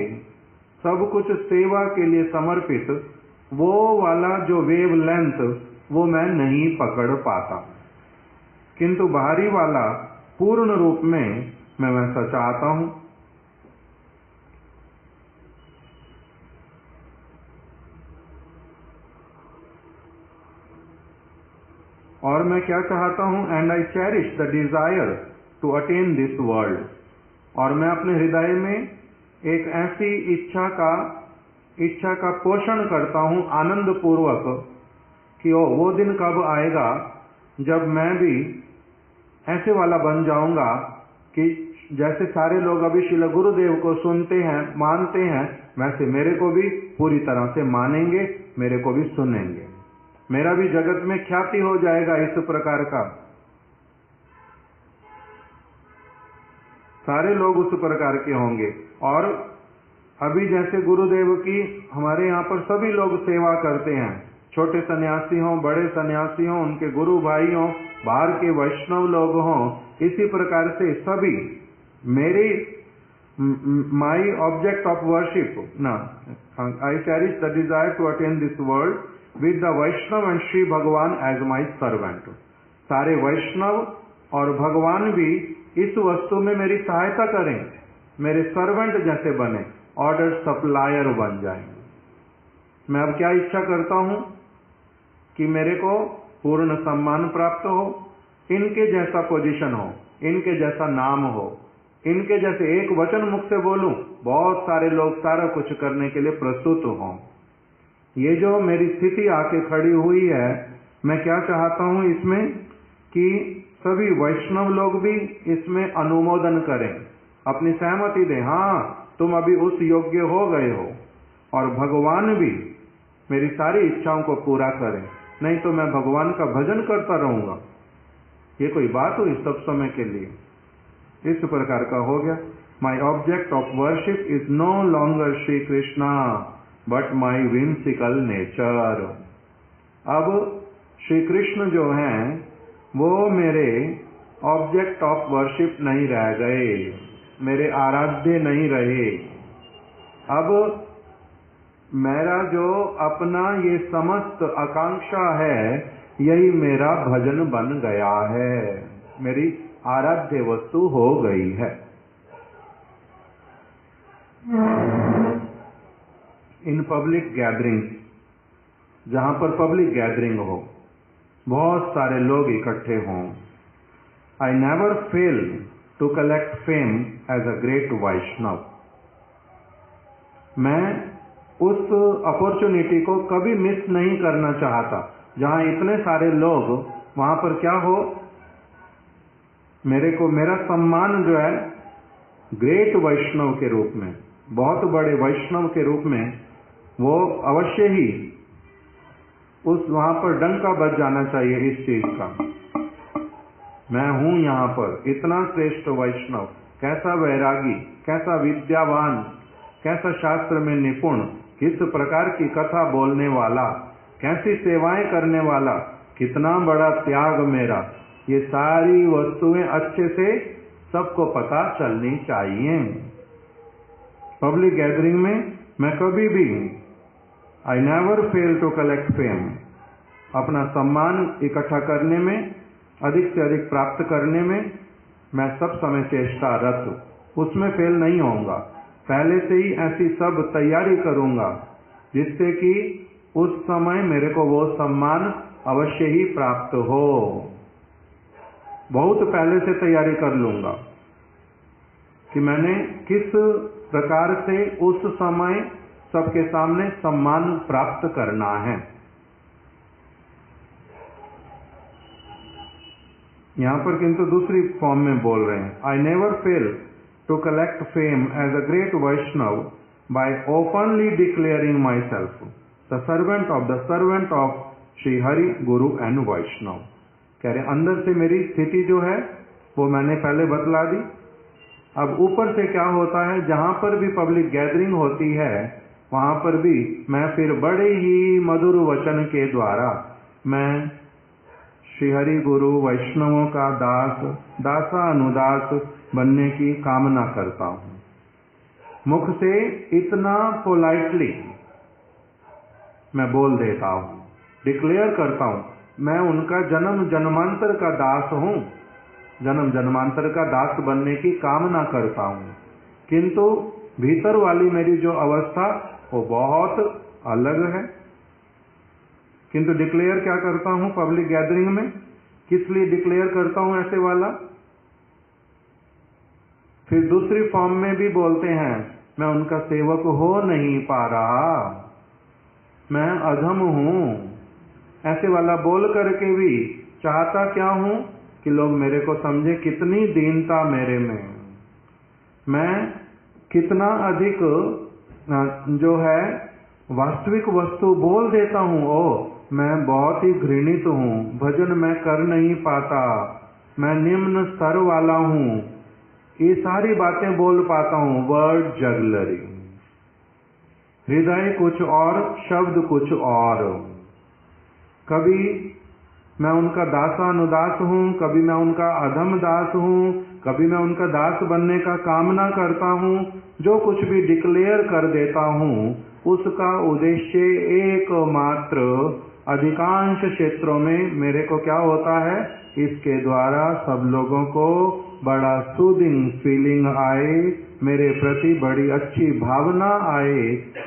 सब कुछ सेवा के लिए समर्पित, वो वाला जो वेव लेंथ वो मैं नहीं पकड़ पाता। किंतु बाहरी वाला पूर्ण रूप में मैं वैसा चाहता हूं। और मैं क्या चाहता हूं, and I cherish the desire to attain this world. और मैं अपने हृदय में एक ऐसी इच्छा का पोषण करता हूं आनंद पूर्वक कि वो दिन कब आएगा जब मैं भी ऐसे वाला बन जाऊंगा कि जैसे सारे लोग अभी श्रील गुरुदेव को सुनते हैं, मानते हैं, वैसे मेरे को भी पूरी तरह से मानेंगे, मेरे को भी सुनेंगे, मेरा भी जगत में ख्याति हो जाएगा। इस प्रकार का सारे लोग उस प्रकार के होंगे। और अभी जैसे गुरुदेव की हमारे यहाँ पर सभी लोग सेवा करते हैं, छोटे सन्यासी हों, बड़े सन्यासी हों, उनके गुरु भाई हों, बाहर के वैष्णव लोग हों, इसी प्रकार से सभी मेरी माई ऑब्जेक्ट ऑफ वर्शिप ना, I cherish the desire to attain this world with the Vaishnava and Shri Bhagwan as my servant. सारे वैष्णव और भगवान भी इस वस्तु में मेरी सहायता करें, मेरे सर्वेंट जैसे बने, ऑर्डर सप्लायर बन जाएं। मैं अब क्या इच्छा करता हूं कि मेरे को पूर्ण सम्मान प्राप्त हो, इनके जैसा पोजीशन हो, इनके जैसा नाम हो, इनके जैसे एक वचन मुख से बोलूं, बहुत सारे लोग सारा कुछ करने के लिए प्रस्तुत हों। ये जो मेरी स्थिति आके खड़ी हुई है, मैं क्या चाहता हूं इसमें कि सभी वैष्णव लोग भी इसमें अनुमोदन करें, अपनी सहमति दें, हाँ तुम अभी उस योग्य हो गए हो, और भगवान भी मेरी सारी इच्छाओं को पूरा करें, नहीं तो मैं भगवान का भजन करता रहूंगा। ये कोई बात हुई सब समय के लिए? इस प्रकार का हो गया। My object of worship is no longer Shri Krishna but my whimsical nature. अब श्री कृष्ण जो हैं वो मेरे ऑब्जेक्ट ऑफ वर्शिप नहीं रह गए, मेरे आराध्य नहीं रहे। अब मेरा जो अपना ये समस्त आकांक्षा है, यही मेरा भजन बन गया है, मेरी आराध्य वस्तु हो गई है। इन पब्लिक गैदरिंग्स, जहां पर पब्लिक गैदरिंग हो, बहुत सारे लोग इकट्ठे हों, I never fail to collect fame as a great Vaishnav. मैं उस अपॉर्चुनिटी को कभी मिस नहीं करना चाहता। जहां इतने सारे लोग, वहां पर क्या हो, मेरे को मेरा सम्मान जो है ग्रेट वैष्णव के रूप में, बहुत बड़े वैष्णव के रूप में, वो अवश्य ही उस वहां पर डंका बज जाना चाहिए इस चीज का। मैं हूं यहां पर इतना श्रेष्ठ वैष्णव, कैसा वैरागी, कैसा विद्यावान, कैसा शास्त्र में निपुण, किस प्रकार की कथा बोलने वाला, कैसी सेवाएं करने वाला, कितना बड़ा त्याग मेरा, ये सारी वस्तुएं अच्छे से सबको पता चलनी चाहिए। पब्लिक गैदरिंग में मैं कभी भी I never fail to collect fame, अपना सम्मान इकट्ठा करने में, अधिक से अधिक प्राप्त करने में मैं सब समय चेष्टारत हूं, उसमें फेल नहीं होऊंगा। पहले से ही ऐसी सब तैयारी करूंगा जिससे कि उस समय मेरे को वो सम्मान अवश्य ही प्राप्त हो। बहुत पहले से तैयारी कर लूंगा कि मैंने किस प्रकार से उस समय सबके सामने सम्मान प्राप्त करना है। यहां पर किंतु दूसरी फॉर्म में बोल रहे हैं, I never fail to collect fame as a great Vaishnava by openly declaring my self the servant of Shri Hari guru and वैष्णव। कह रहे अंदर से मेरी स्थिति जो है वो मैंने पहले बतला दी। अब ऊपर से क्या होता है, जहां पर भी पब्लिक गैदरिंग होती है वहां पर भी मैं फिर बड़े ही मधुर वचन के द्वारा मैं श्री हरि गुरु वैष्णवों का दासा अनुदास बनने की कामना करता हूं। मुख से इतना पोलाइटली मैं बोल देता हूं, डिक्लेयर करता हूं, मैं उनका जन्म जन्मांतर का दास हूं, जन्म जन्मांतर का दास बनने की कामना करता हूं। किंतु भीतर वाली मेरी जो अवस्था वो बहुत अलग है। किंतु डिक्लेयर क्या करता हूं पब्लिक गैदरिंग में, किस लिए डिक्लेयर करता हूं ऐसे वाला। फिर दूसरी फॉर्म में भी बोलते हैं, मैं उनका सेवक हो नहीं पा रहा, मैं अधम हूं, ऐसे वाला बोल करके भी चाहता क्या हूं कि लोग मेरे को समझे कितनी दीनता मेरे में, मैं कितना अधिक जो है वास्तविक वस्तु बोल देता हूं। मैं बहुत ही घृणित हूं, भजन मैं कर नहीं पाता, मैं निम्न स्तर वाला हूं, ये सारी बातें बोल पाता हूं। वर्ड जगलरी, हृदय कुछ और, शब्द कुछ और। कभी मैं उनका दासानुदास हूं, कभी मैं उनका अधम दास हूं, कभी मैं उनका दास बनने का कामना करता हूं। जो कुछ भी डिक्लेयर कर देता हूं उसका उद्देश्य एकमात्र, अधिकांश क्षेत्रों में मेरे को क्या होता है, इसके द्वारा सब लोगों को बड़ा सूदिंग फीलिंग आए, मेरे प्रति बड़ी अच्छी भावना आए,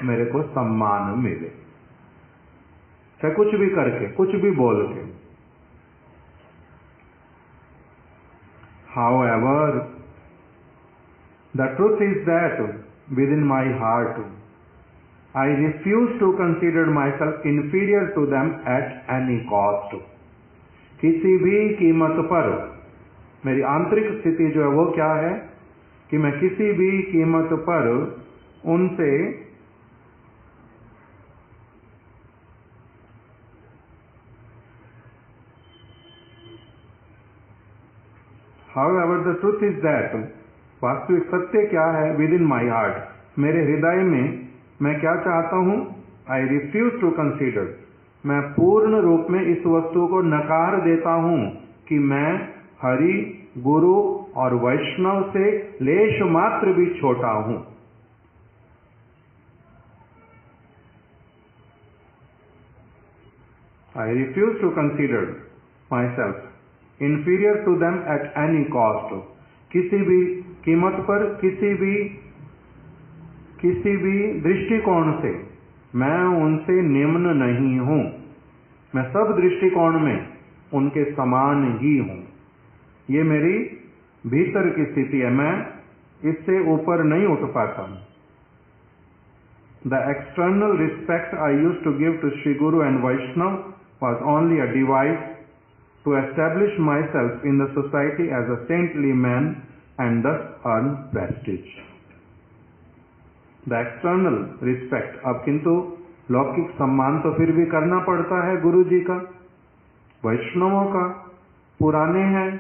मेरे को सम्मान मिले, चाहे कुछ भी करके, कुछ भी बोल के। However, the truth is that within my heart I refuse to consider myself inferior to them at any cost. किसी भी कीमत पर मेरी आंतरिक स्थिति जो है वो क्या है कि मैं किसी भी कीमत पर उनसे However, the truth is that वास्तविक सत्य क्या है, विद इन माई हार्ट, मेरे हृदय में मैं क्या चाहता हूं, आई रिफ्यूज टू कंसीडर, मैं पूर्ण रूप में इस वस्तु को नकार देता हूं कि मैं हरि, गुरु और वैष्णव से लेश मात्र भी छोटा हूं। I refuse to consider myself inferior to them at any cost. किसी भी कीमत पर, किसी भी दृष्टिकोण से मैं उनसे निम्न नहीं हूं। मैं सब दृष्टिकोण में उनके समान ही हूं। ये मेरी भीतर की स्थिति है, मैं इससे ऊपर नहीं उठ पाता हूं। The external respect I used to give to Sri Guru and Vaishnava was only a device to establish myself in the society as a saintly man and thus earn prestige. The external respect, अब किंतु लौकिक सम्मान तो फिर भी करना पड़ता है गुरु जी का, वैष्णवों का, पुराने हैं,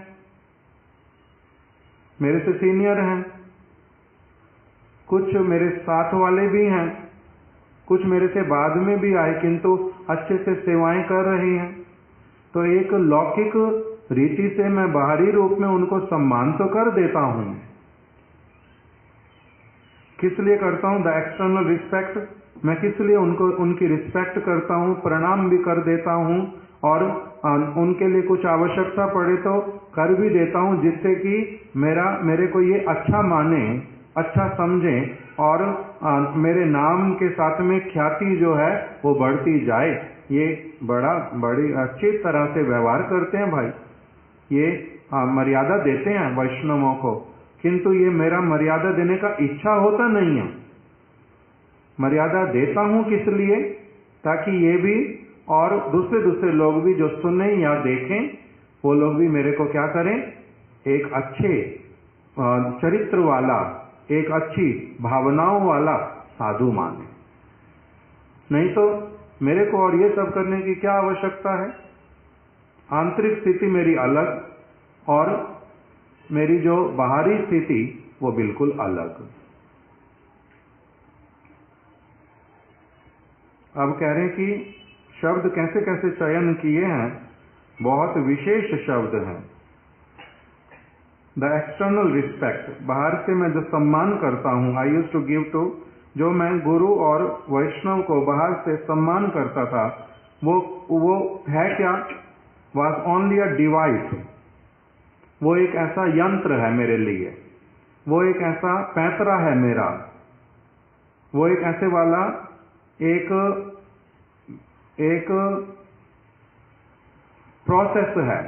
मेरे से सीनियर हैं, कुछ मेरे साथ वाले भी हैं, कुछ मेरे से बाद में भी आए किंतु अच्छे से सेवाएं कर रहे हैं। तो एक लौकिक रीति से मैं बाहरी रूप में उनको सम्मान तो कर देता हूं। किस लिए करता हूं? द एक्सटर्नल रिस्पेक्ट, मैं किस लिए उनकी रिस्पेक्ट करता हूं, प्रणाम भी कर देता हूं और उनके लिए कुछ आवश्यकता पड़े तो कर भी देता हूं, जिससे कि मेरे को ये अच्छा माने, अच्छा समझे और मेरे नाम के साथ में ख्याति जो है वो बढ़ती जाए। ये बड़ी अच्छी तरह से व्यवहार करते हैं भाई, ये मर्यादा देते हैं वैष्णवों को, किंतु ये मेरा मर्यादा देने का इच्छा होता नहीं है। मर्यादा देता हूं किस लिए? ताकि ये भी और दूसरे लोग भी जो सुने या देखें, वो लोग भी मेरे को क्या करें, एक अच्छे चरित्र वाला, एक अच्छी भावनाओं वाला साधु माने। नहीं तो मेरे को और ये सब करने की क्या आवश्यकता है? आंतरिक स्थिति मेरी अलग और मेरी जो बाहरी स्थिति वो बिल्कुल अलग। अब कह रहे हैं कि शब्द कैसे कैसे चयन किए हैं, बहुत विशेष शब्द हैं। द एक्सटर्नल रिस्पेक्ट, बाहर से मैं जो सम्मान करता हूं, I used to give to, जो मैं गुरु और वैष्णव को बाहर से सम्मान करता था, वो है क्या? वॉज ओनली अ डिवाइस, वो एक ऐसा यंत्र है मेरे लिए, वो एक ऐसा पैंतरा है मेरा, वो एक ऐसे वाला एक प्रोसेस है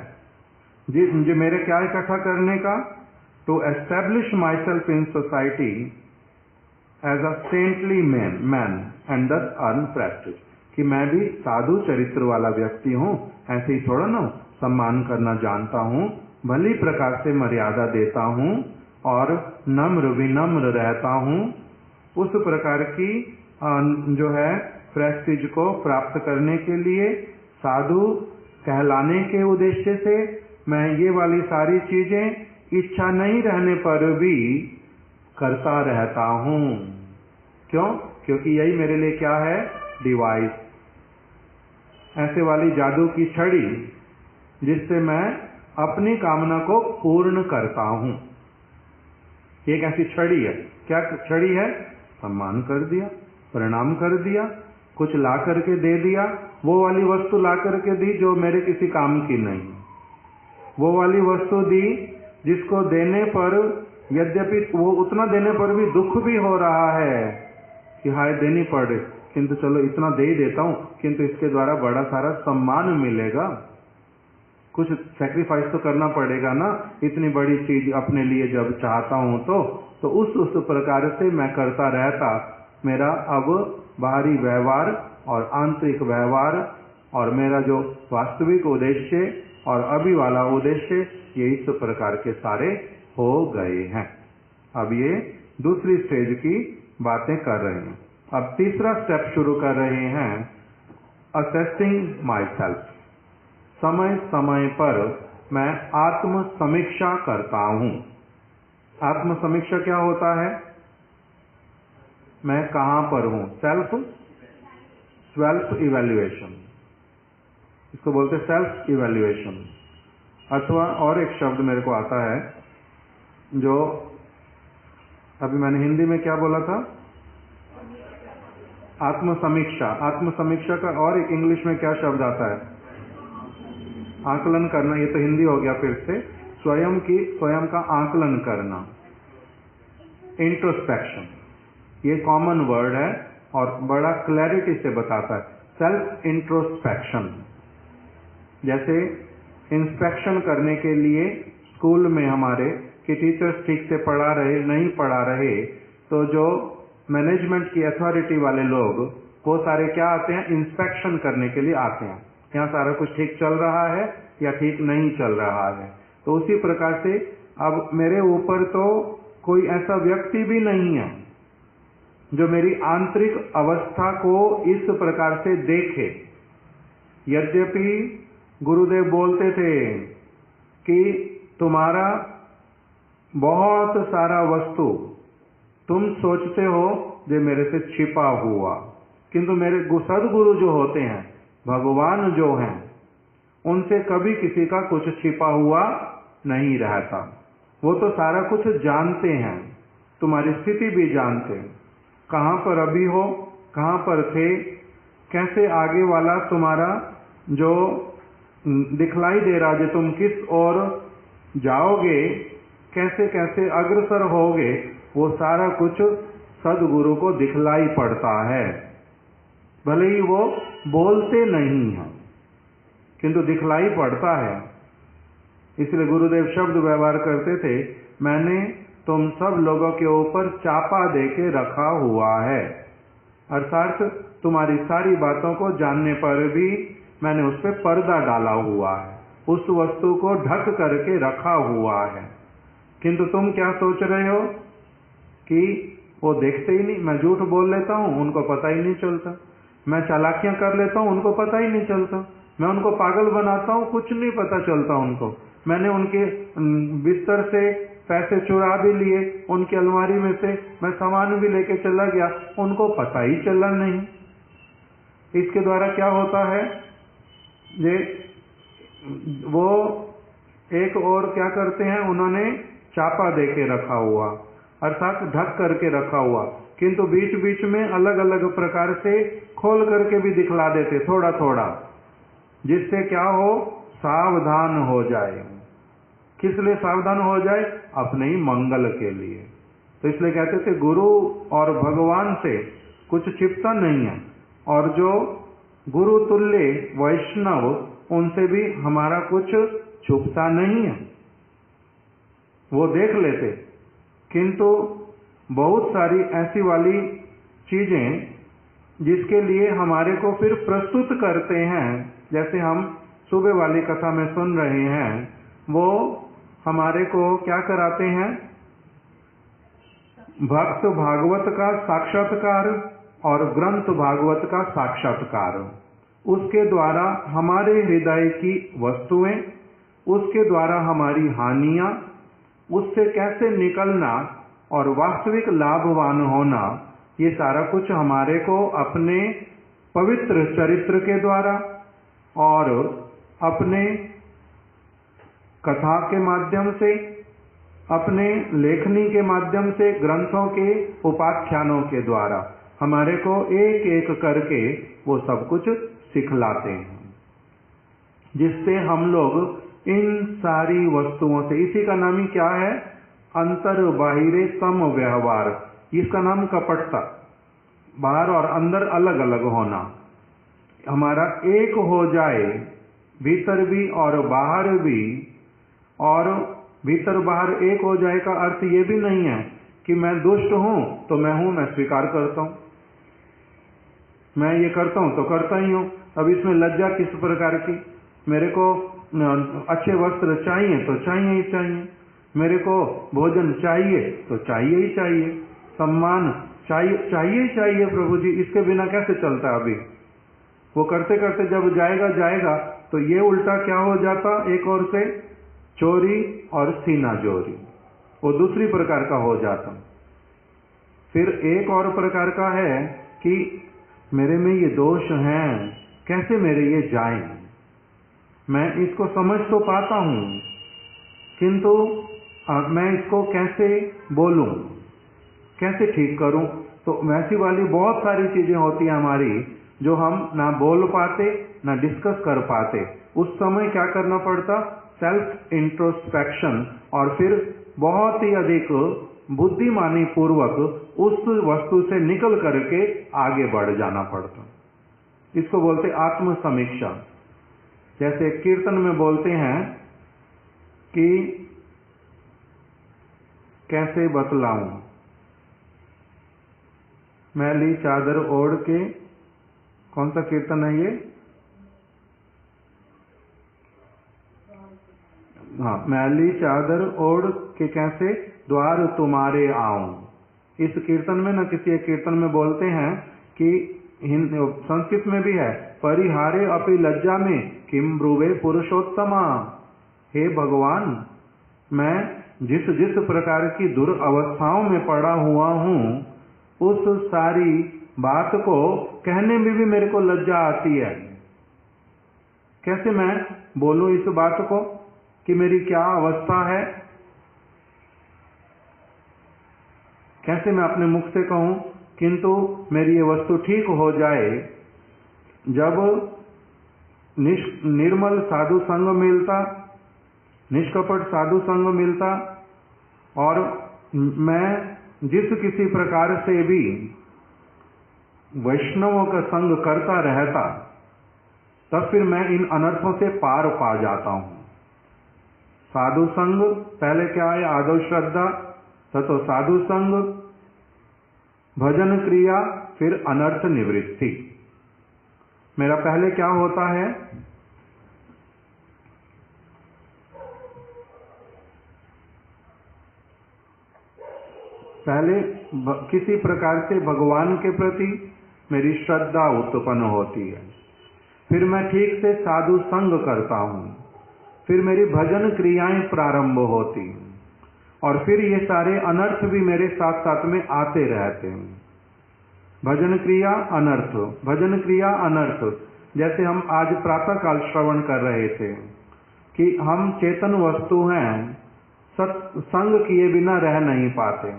जो मेरे क्या इकट्ठा करने का, to establish my self in society as a saintly man and thus earn prestige, कि मैं भी साधु चरित्र वाला व्यक्ति हूं, ऐसे ही थोड़ा ना सम्मान करना जानता हूं, भली प्रकार से मर्यादा देता हूं और नम्र विनम्र रहता हूं। उस प्रकार की जो है प्रेस्टीज को प्राप्त करने के लिए, साधु कहलाने के उद्देश्य से मैं ये वाली सारी चीजें इच्छा नहीं रहने पर भी करता रहता हूं। क्यों? क्योंकि यही मेरे लिए क्या है? डिवाइस, ऐसे वाली जादू की छड़ी जिससे मैं अपनी कामना को पूर्ण करता हूं। एक ऐसी छड़ी है। क्या छड़ी है? सम्मान कर दिया, प्रणाम कर दिया, कुछ ला करके दे दिया, वो वाली वस्तु ला करके दी जो मेरे किसी काम की नहीं, वो वाली वस्तु दी जिसको देने पर यद्यपि वो उतना देने पर भी दुख भी हो रहा है कि हाय देनी पड़े, किंतु चलो इतना दे ही देता हूं, किंतु इसके द्वारा बड़ा सारा सम्मान मिलेगा, कुछ सैक्रिफाइस तो करना पड़ेगा ना, इतनी बड़ी चीज अपने लिए जब चाहता हूं तो उस प्रकार से मैं करता रहता। मेरा अब बाहरी व्यवहार और आंतरिक व्यवहार और मेरा जो वास्तविक उद्देश्य और अभी वाला उद्देश्य, ये इस प्रकार के सारे हो गए हैं। अब ये दूसरी स्टेज की बातें कर रहे हैं। अब तीसरा स्टेप शुरू कर रहे हैं, असेसिंग माई सेल्फ। समय समय पर मैं आत्म समीक्षा करता हूं। आत्म समीक्षा क्या होता है? मैं कहां पर हूं? सेल्फ इवैल्यूएशन, इसको बोलते सेल्फ इवैल्यूएशन। अथवा और एक शब्द मेरे को आता है जो अभी मैंने हिंदी में क्या बोला था, आत्मसमीक्षा। आत्मसमीक्षा का और एक इंग्लिश में क्या शब्द आता है, आकलन करना। ये तो हिंदी हो गया फिर से। स्वयं का आकलन करना, इंट्रोस्पेक्शन, ये कॉमन वर्ड है और बड़ा क्लैरिटी से बताता है। सेल्फ इंट्रोस्पेक्शन, जैसे इंस्पेक्शन करने के लिए स्कूल में हमारे कि टीचर्स ठीक से पढ़ा रहे नहीं पढ़ा रहे, तो जो मैनेजमेंट की अथॉरिटी वाले लोग वो सारे क्या आते हैं, इंस्पेक्शन करने के लिए आते हैं, यहाँ सारा कुछ ठीक चल रहा है या ठीक नहीं चल रहा है। तो उसी प्रकार से अब मेरे ऊपर तो कोई ऐसा व्यक्ति भी नहीं है जो मेरी आंतरिक अवस्था को इस प्रकार से देखे। यद्यपि गुरुदेव बोलते थे कि तुम्हारा बहुत सारा वस्तु तुम सोचते हो जो मेरे से छिपा हुआ, किंतु मेरे सदगुरु जो होते हैं, भगवान जो हैं, उनसे कभी किसी का कुछ छिपा हुआ नहीं रहता। वो तो सारा कुछ जानते हैं, तुम्हारी स्थिति भी जानते हैं, कहाँ पर अभी हो, कहाँ पर थे, कैसे आगे वाला तुम्हारा जो दिखलाई दे रहा, जो तुम किस ओर जाओगे, कैसे कैसे अग्रसर होगे, वो सारा कुछ सदगुरु को दिखलाई पड़ता है। भले ही वो बोलते नहीं हैं किंतु दिखलाई पड़ता है। इसलिए गुरुदेव शब्द व्यवहार करते थे, मैंने तुम सब लोगों के ऊपर चापा दे के रखा हुआ है, अर्थात तुम्हारी सारी बातों को जानने पर भी मैंने उस पर पर्दा डाला हुआ है, उस वस्तु को ढक करके रखा हुआ है। किंतु तुम क्या सोच रहे हो कि वो देखते ही नहीं, मैं झूठ बोल लेता हूँ उनको पता ही नहीं चलता, मैं चालाकियां कर लेता हूँ उनको पता ही नहीं चलता, मैं उनको पागल बनाता हूँ कुछ नहीं पता चलता उनको, मैंने उनके बिस्तर से पैसे चुरा भी लिए, उनकी अलमारी में से मैं सामान भी लेके चला गया, उनको पता ही चला नहीं। इसके द्वारा क्या होता है, ये वो एक और क्या करते हैं, उन्होंने चापा दे के रखा हुआ, अर्थात ढक करके रखा हुआ, किंतु बीच बीच में अलग अलग प्रकार से खोल करके भी दिखला देते थोड़ा थोड़ा, जिससे क्या हो, सावधान हो जाए। किस लिए सावधान हो जाए, अपने ही मंगल के लिए। तो इसलिए कहते थे गुरु और भगवान से कुछ छिपता नहीं है, और जो गुरु तुल्य वैष्णव उनसे भी हमारा कुछ छुपता नहीं है, वो देख लेते। किंतु बहुत सारी ऐसी वाली चीजें जिसके लिए हमारे को फिर प्रस्तुत करते हैं, जैसे हम सुबह वाली कथा में सुन रहे हैं, वो हमारे को क्या कराते हैं, भक्त भागवत का साक्षात्कार और ग्रंथ भागवत का साक्षात्कार। उसके द्वारा हमारे हृदय की वस्तुएं, उसके द्वारा हमारी हानियां, उससे कैसे निकलना और वास्तविक लाभवान होना, ये सारा कुछ हमारे को अपने पवित्र चरित्र के द्वारा और अपने कथा के माध्यम से, अपने लेखनी के माध्यम से, ग्रंथों के उपाख्यानों के द्वारा हमारे को एक एक करके वो सब कुछ सिखलाते हैं, जिससे हम लोग इन सारी वस्तुओं से, इसी का नाम ही क्या है, अंतर बाहिरे सम व्यवहार, इसका नाम कपटता, बाहर और अंदर अलग अलग होना, हमारा एक हो जाए, भीतर भी और बाहर भी। और भीतर बाहर एक हो जाए का अर्थ ये भी नहीं है कि मैं दुष्ट हूं तो मैं हूं, मैं स्वीकार करता हूं, मैं ये करता हूं तो करता ही हूं। अब इसमें लज्जा किस प्रकार की, मेरे को अच्छे वस्त्र चाहिए तो चाहिए ही चाहिए, मेरे को भोजन चाहिए तो चाहिए ही चाहिए, सम्मान चाहिए ही चाहिए प्रभु जी, इसके बिना कैसे चलता। अभी वो करते करते जब जाएगा तो ये उल्टा क्या हो जाता, एक और से चोरी और सीना जोरी, वो दूसरी प्रकार का हो जाता। फिर एक और प्रकार का है कि मेरे में ये दोष हैं, कैसे मेरे ये जाएं, मैं इसको समझ तो पाता हूँ, किंतु मैं इसको कैसे बोलूं, कैसे ठीक करूं। तो वैसी वाली बहुत सारी चीजें होती हैं हमारी जो हम ना बोल पाते ना डिस्कस कर पाते। उस समय क्या करना पड़ता, सेल्फ इंट्रोस्पेक्शन, और फिर बहुत ही अधिक बुद्धिमानी पूर्वक उस वस्तु से निकल करके आगे बढ़ जाना पड़ता। इसको बोलते आत्म समीक्षा। जैसे कीर्तन में बोलते हैं कि कैसे बतलाऊं, मैली चादर ओढ़ के, कौन सा कीर्तन है ये? हाँ, मैली चादर ओढ़ के कैसे द्वार तुम्हारे आऊं। इस कीर्तन में न किसी एक कीर्तन में बोलते हैं कि संस्कृत में भी है, परिहारे अपि लज्जा में किम ब्रुवे पुरुषोत्तमा। हे भगवान, मैं जिस जिस प्रकार की दुर्अवस्थाओं में पड़ा हुआ हूँ, उस सारी बात को कहने में भी मेरे को लज्जा आती है। कैसे मैं बोलूं इस बात को कि मेरी क्या अवस्था है, कैसे मैं अपने मुख से कहूं। किंतु मेरी ये वस्तु ठीक हो जाए जब निर्मल साधु संग मिलता, निष्कपट साधु संग मिलता, और मैं जिस किसी प्रकार से भी वैष्णवों का संग करता रहता, तब फिर मैं इन अनर्थों से पार पा जाता हूं। साधु संग पहले क्या है, आदौ श्रद्धा, ततो साधु संग, भजन क्रिया, फिर अनर्थ निवृत्ति। मेरा पहले क्या होता है, पहले किसी प्रकार से भगवान के प्रति मेरी श्रद्धा उत्पन्न होती है, फिर मैं ठीक से साधु संग करता हूं, फिर मेरी भजन क्रियाएं प्रारंभ होती हैं, और फिर ये सारे अनर्थ भी मेरे साथ साथ में आते रहते हैं। भजन क्रिया अनर्थ, भजन क्रिया अनर्थ। जैसे हम आज प्रातः काल श्रवण कर रहे थे कि हम चेतन वस्तु हैं, सत्संग किए बिना रह नहीं पाते,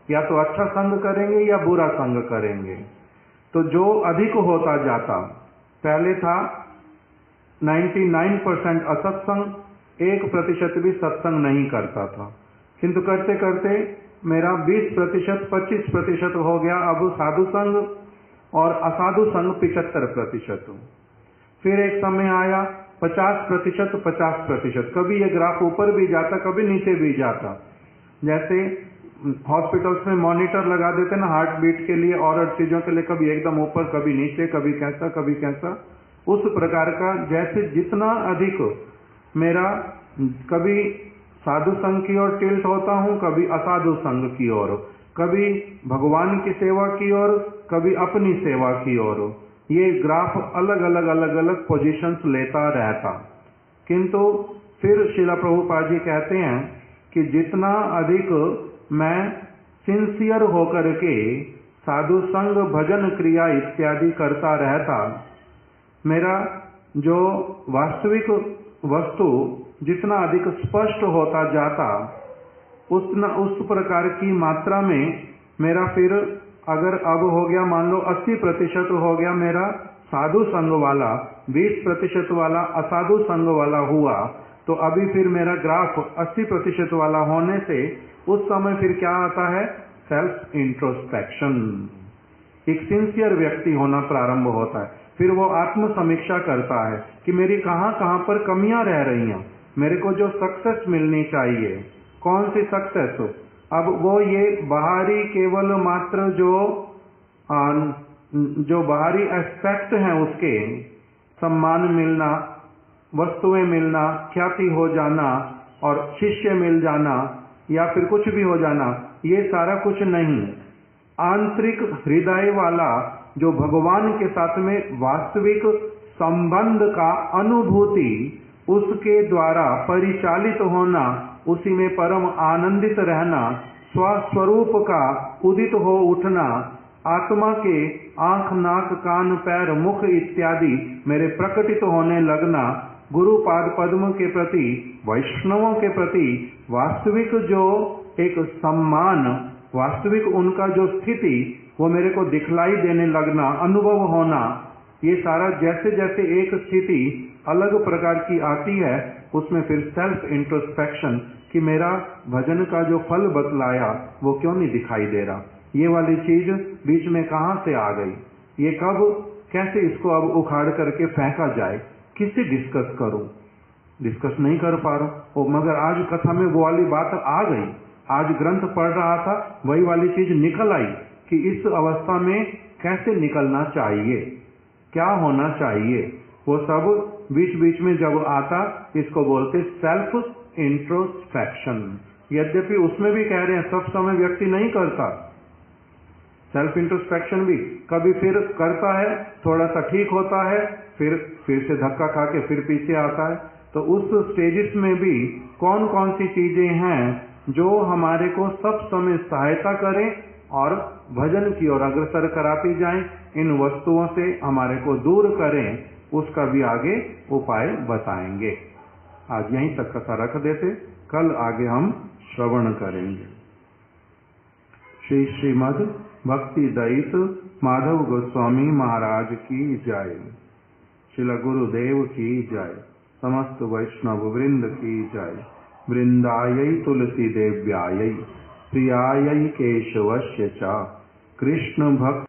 या तो अच्छा संग करेंगे या बुरा संग करेंगे। तो जो अधिक होता जाता, पहले था 99% असत्संग, 1% भी सत्संग नहीं करता था, किंतु करते करते मेरा 20%, 25% हो गया अब साधु संग, और असाधु संग 75%। फिर एक समय आया 50%, 50%। कभी ये ग्राफ ऊपर भी जाता, कभी नीचे भी जाता। जैसे हॉस्पिटल्स में मॉनिटर लगा देते ना हार्ट बीट के लिए और चीजों के लिए, कभी एकदम ऊपर, कभी नीचे, कभी कैसा कभी कैसा। उस प्रकार का जैसे जितना अधिक मेरा कभी साधु संघ की ओर टिल्ट होता हूं, कभी असाधु संघ की ओर, कभी भगवान की सेवा की ओर, कभी अपनी सेवा की ओर। ये ग्राफ अलग अलग पोजीशंस लेता रहता। किंतु फिर श्रील प्रभुपाद जी कहते हैं कि जितना अधिक मैं सिंसियर होकर के साधु संग, भजन क्रिया इत्यादि करता रहता, मेरा जो वास्तविक वस्तु जितना अधिक स्पष्ट होता जाता, उतना उस प्रकार की मात्रा में मेरा फिर, अगर अब हो गया मान लो 80% हो गया मेरा साधु संग वाला, 20% वाला असाधु संग वाला हुआ, तो अभी फिर मेरा ग्राफ 80% वाला होने से उस समय फिर क्या आता है, सेल्फ इंट्रोस्पेक्शन। एक सिंसियर व्यक्ति होना प्रारंभ होता है। फिर वो आत्म समीक्षा करता है कि मेरी कहाँ कहाँ पर कमियां रह रही हैं, मेरे को जो सक्सेस मिलनी चाहिए, कौन सी सक्सेस। अब वो ये बाहरी केवल मात्र जो बाहरी एस्पेक्ट हैं उसके, सम्मान मिलना, वस्तुएं मिलना, ख्याति हो जाना और शिष्य मिल जाना या फिर कुछ भी हो जाना, ये सारा कुछ नहीं। आंतरिक हृदय वाला जो भगवान के साथ में वास्तविक संबंध का अनुभूति, उसके द्वारा परिचालित होना, उसी में परम आनंदित रहना, स्वस्वरूप का उदित हो उठना, आत्मा के आंख, नाक, कान, पैर, मुख इत्यादि मेरे प्रकटित होने लगना, गुरु पाद पद्म के प्रति, वैष्णवों के प्रति वास्तविक जो एक सम्मान, वास्तविक उनका जो स्थिति, वो मेरे को दिखलाई देने लगना, अनुभव होना, ये सारा जैसे जैसे एक स्थिति अलग प्रकार की आती है, उसमें फिर सेल्फ इंट्रोस्पेक्शन कि मेरा भजन का जो फल बतलाया वो क्यों नहीं दिखाई दे रहा, ये वाली चीज बीच में कहां से आ गई, ये कब, कैसे इसको अब उखाड़ करके फेंका जाए, किससे डिस्कस करूं, डिस्कस नहीं कर पा रहा। मगर आज कथा में वो वाली बात आ गई, आज ग्रंथ पढ़ रहा था, वही वाली चीज निकल आई कि इस अवस्था में कैसे निकलना चाहिए, क्या होना चाहिए, वो सब बीच बीच में जब आता, इसको बोलते सेल्फ इंट्रोस्पेक्शन। यद्यपि उसमें भी कह रहे हैं सब समय व्यक्ति नहीं करता सेल्फ इंट्रोस्पेक्शन, भी कभी फिर करता है, थोड़ा सा ठीक होता है, फिर से धक्का खा के फिर पीछे आता है। तो उस स्टेजेस में भी कौन कौन सी चीजें हैं जो हमारे को सब समय सहायता करें और भजन की ओर अग्रसर कराती जाएं, इन वस्तुओं से हमारे को दूर करें, उसका भी आगे उपाय बताएंगे। आज यहीं तक कथा रख देते, कल आगे हम श्रवण करेंगे। श्रीमद् भक्ति दयित माधव गोस्वामी महाराज की जय, श्रील गुरुदेव की जय, समस्त वैष्णव वृंद की जय। वृंदायै तुलसी देव्यायै प्रियायै केशवस्य च कृष्ण भक्त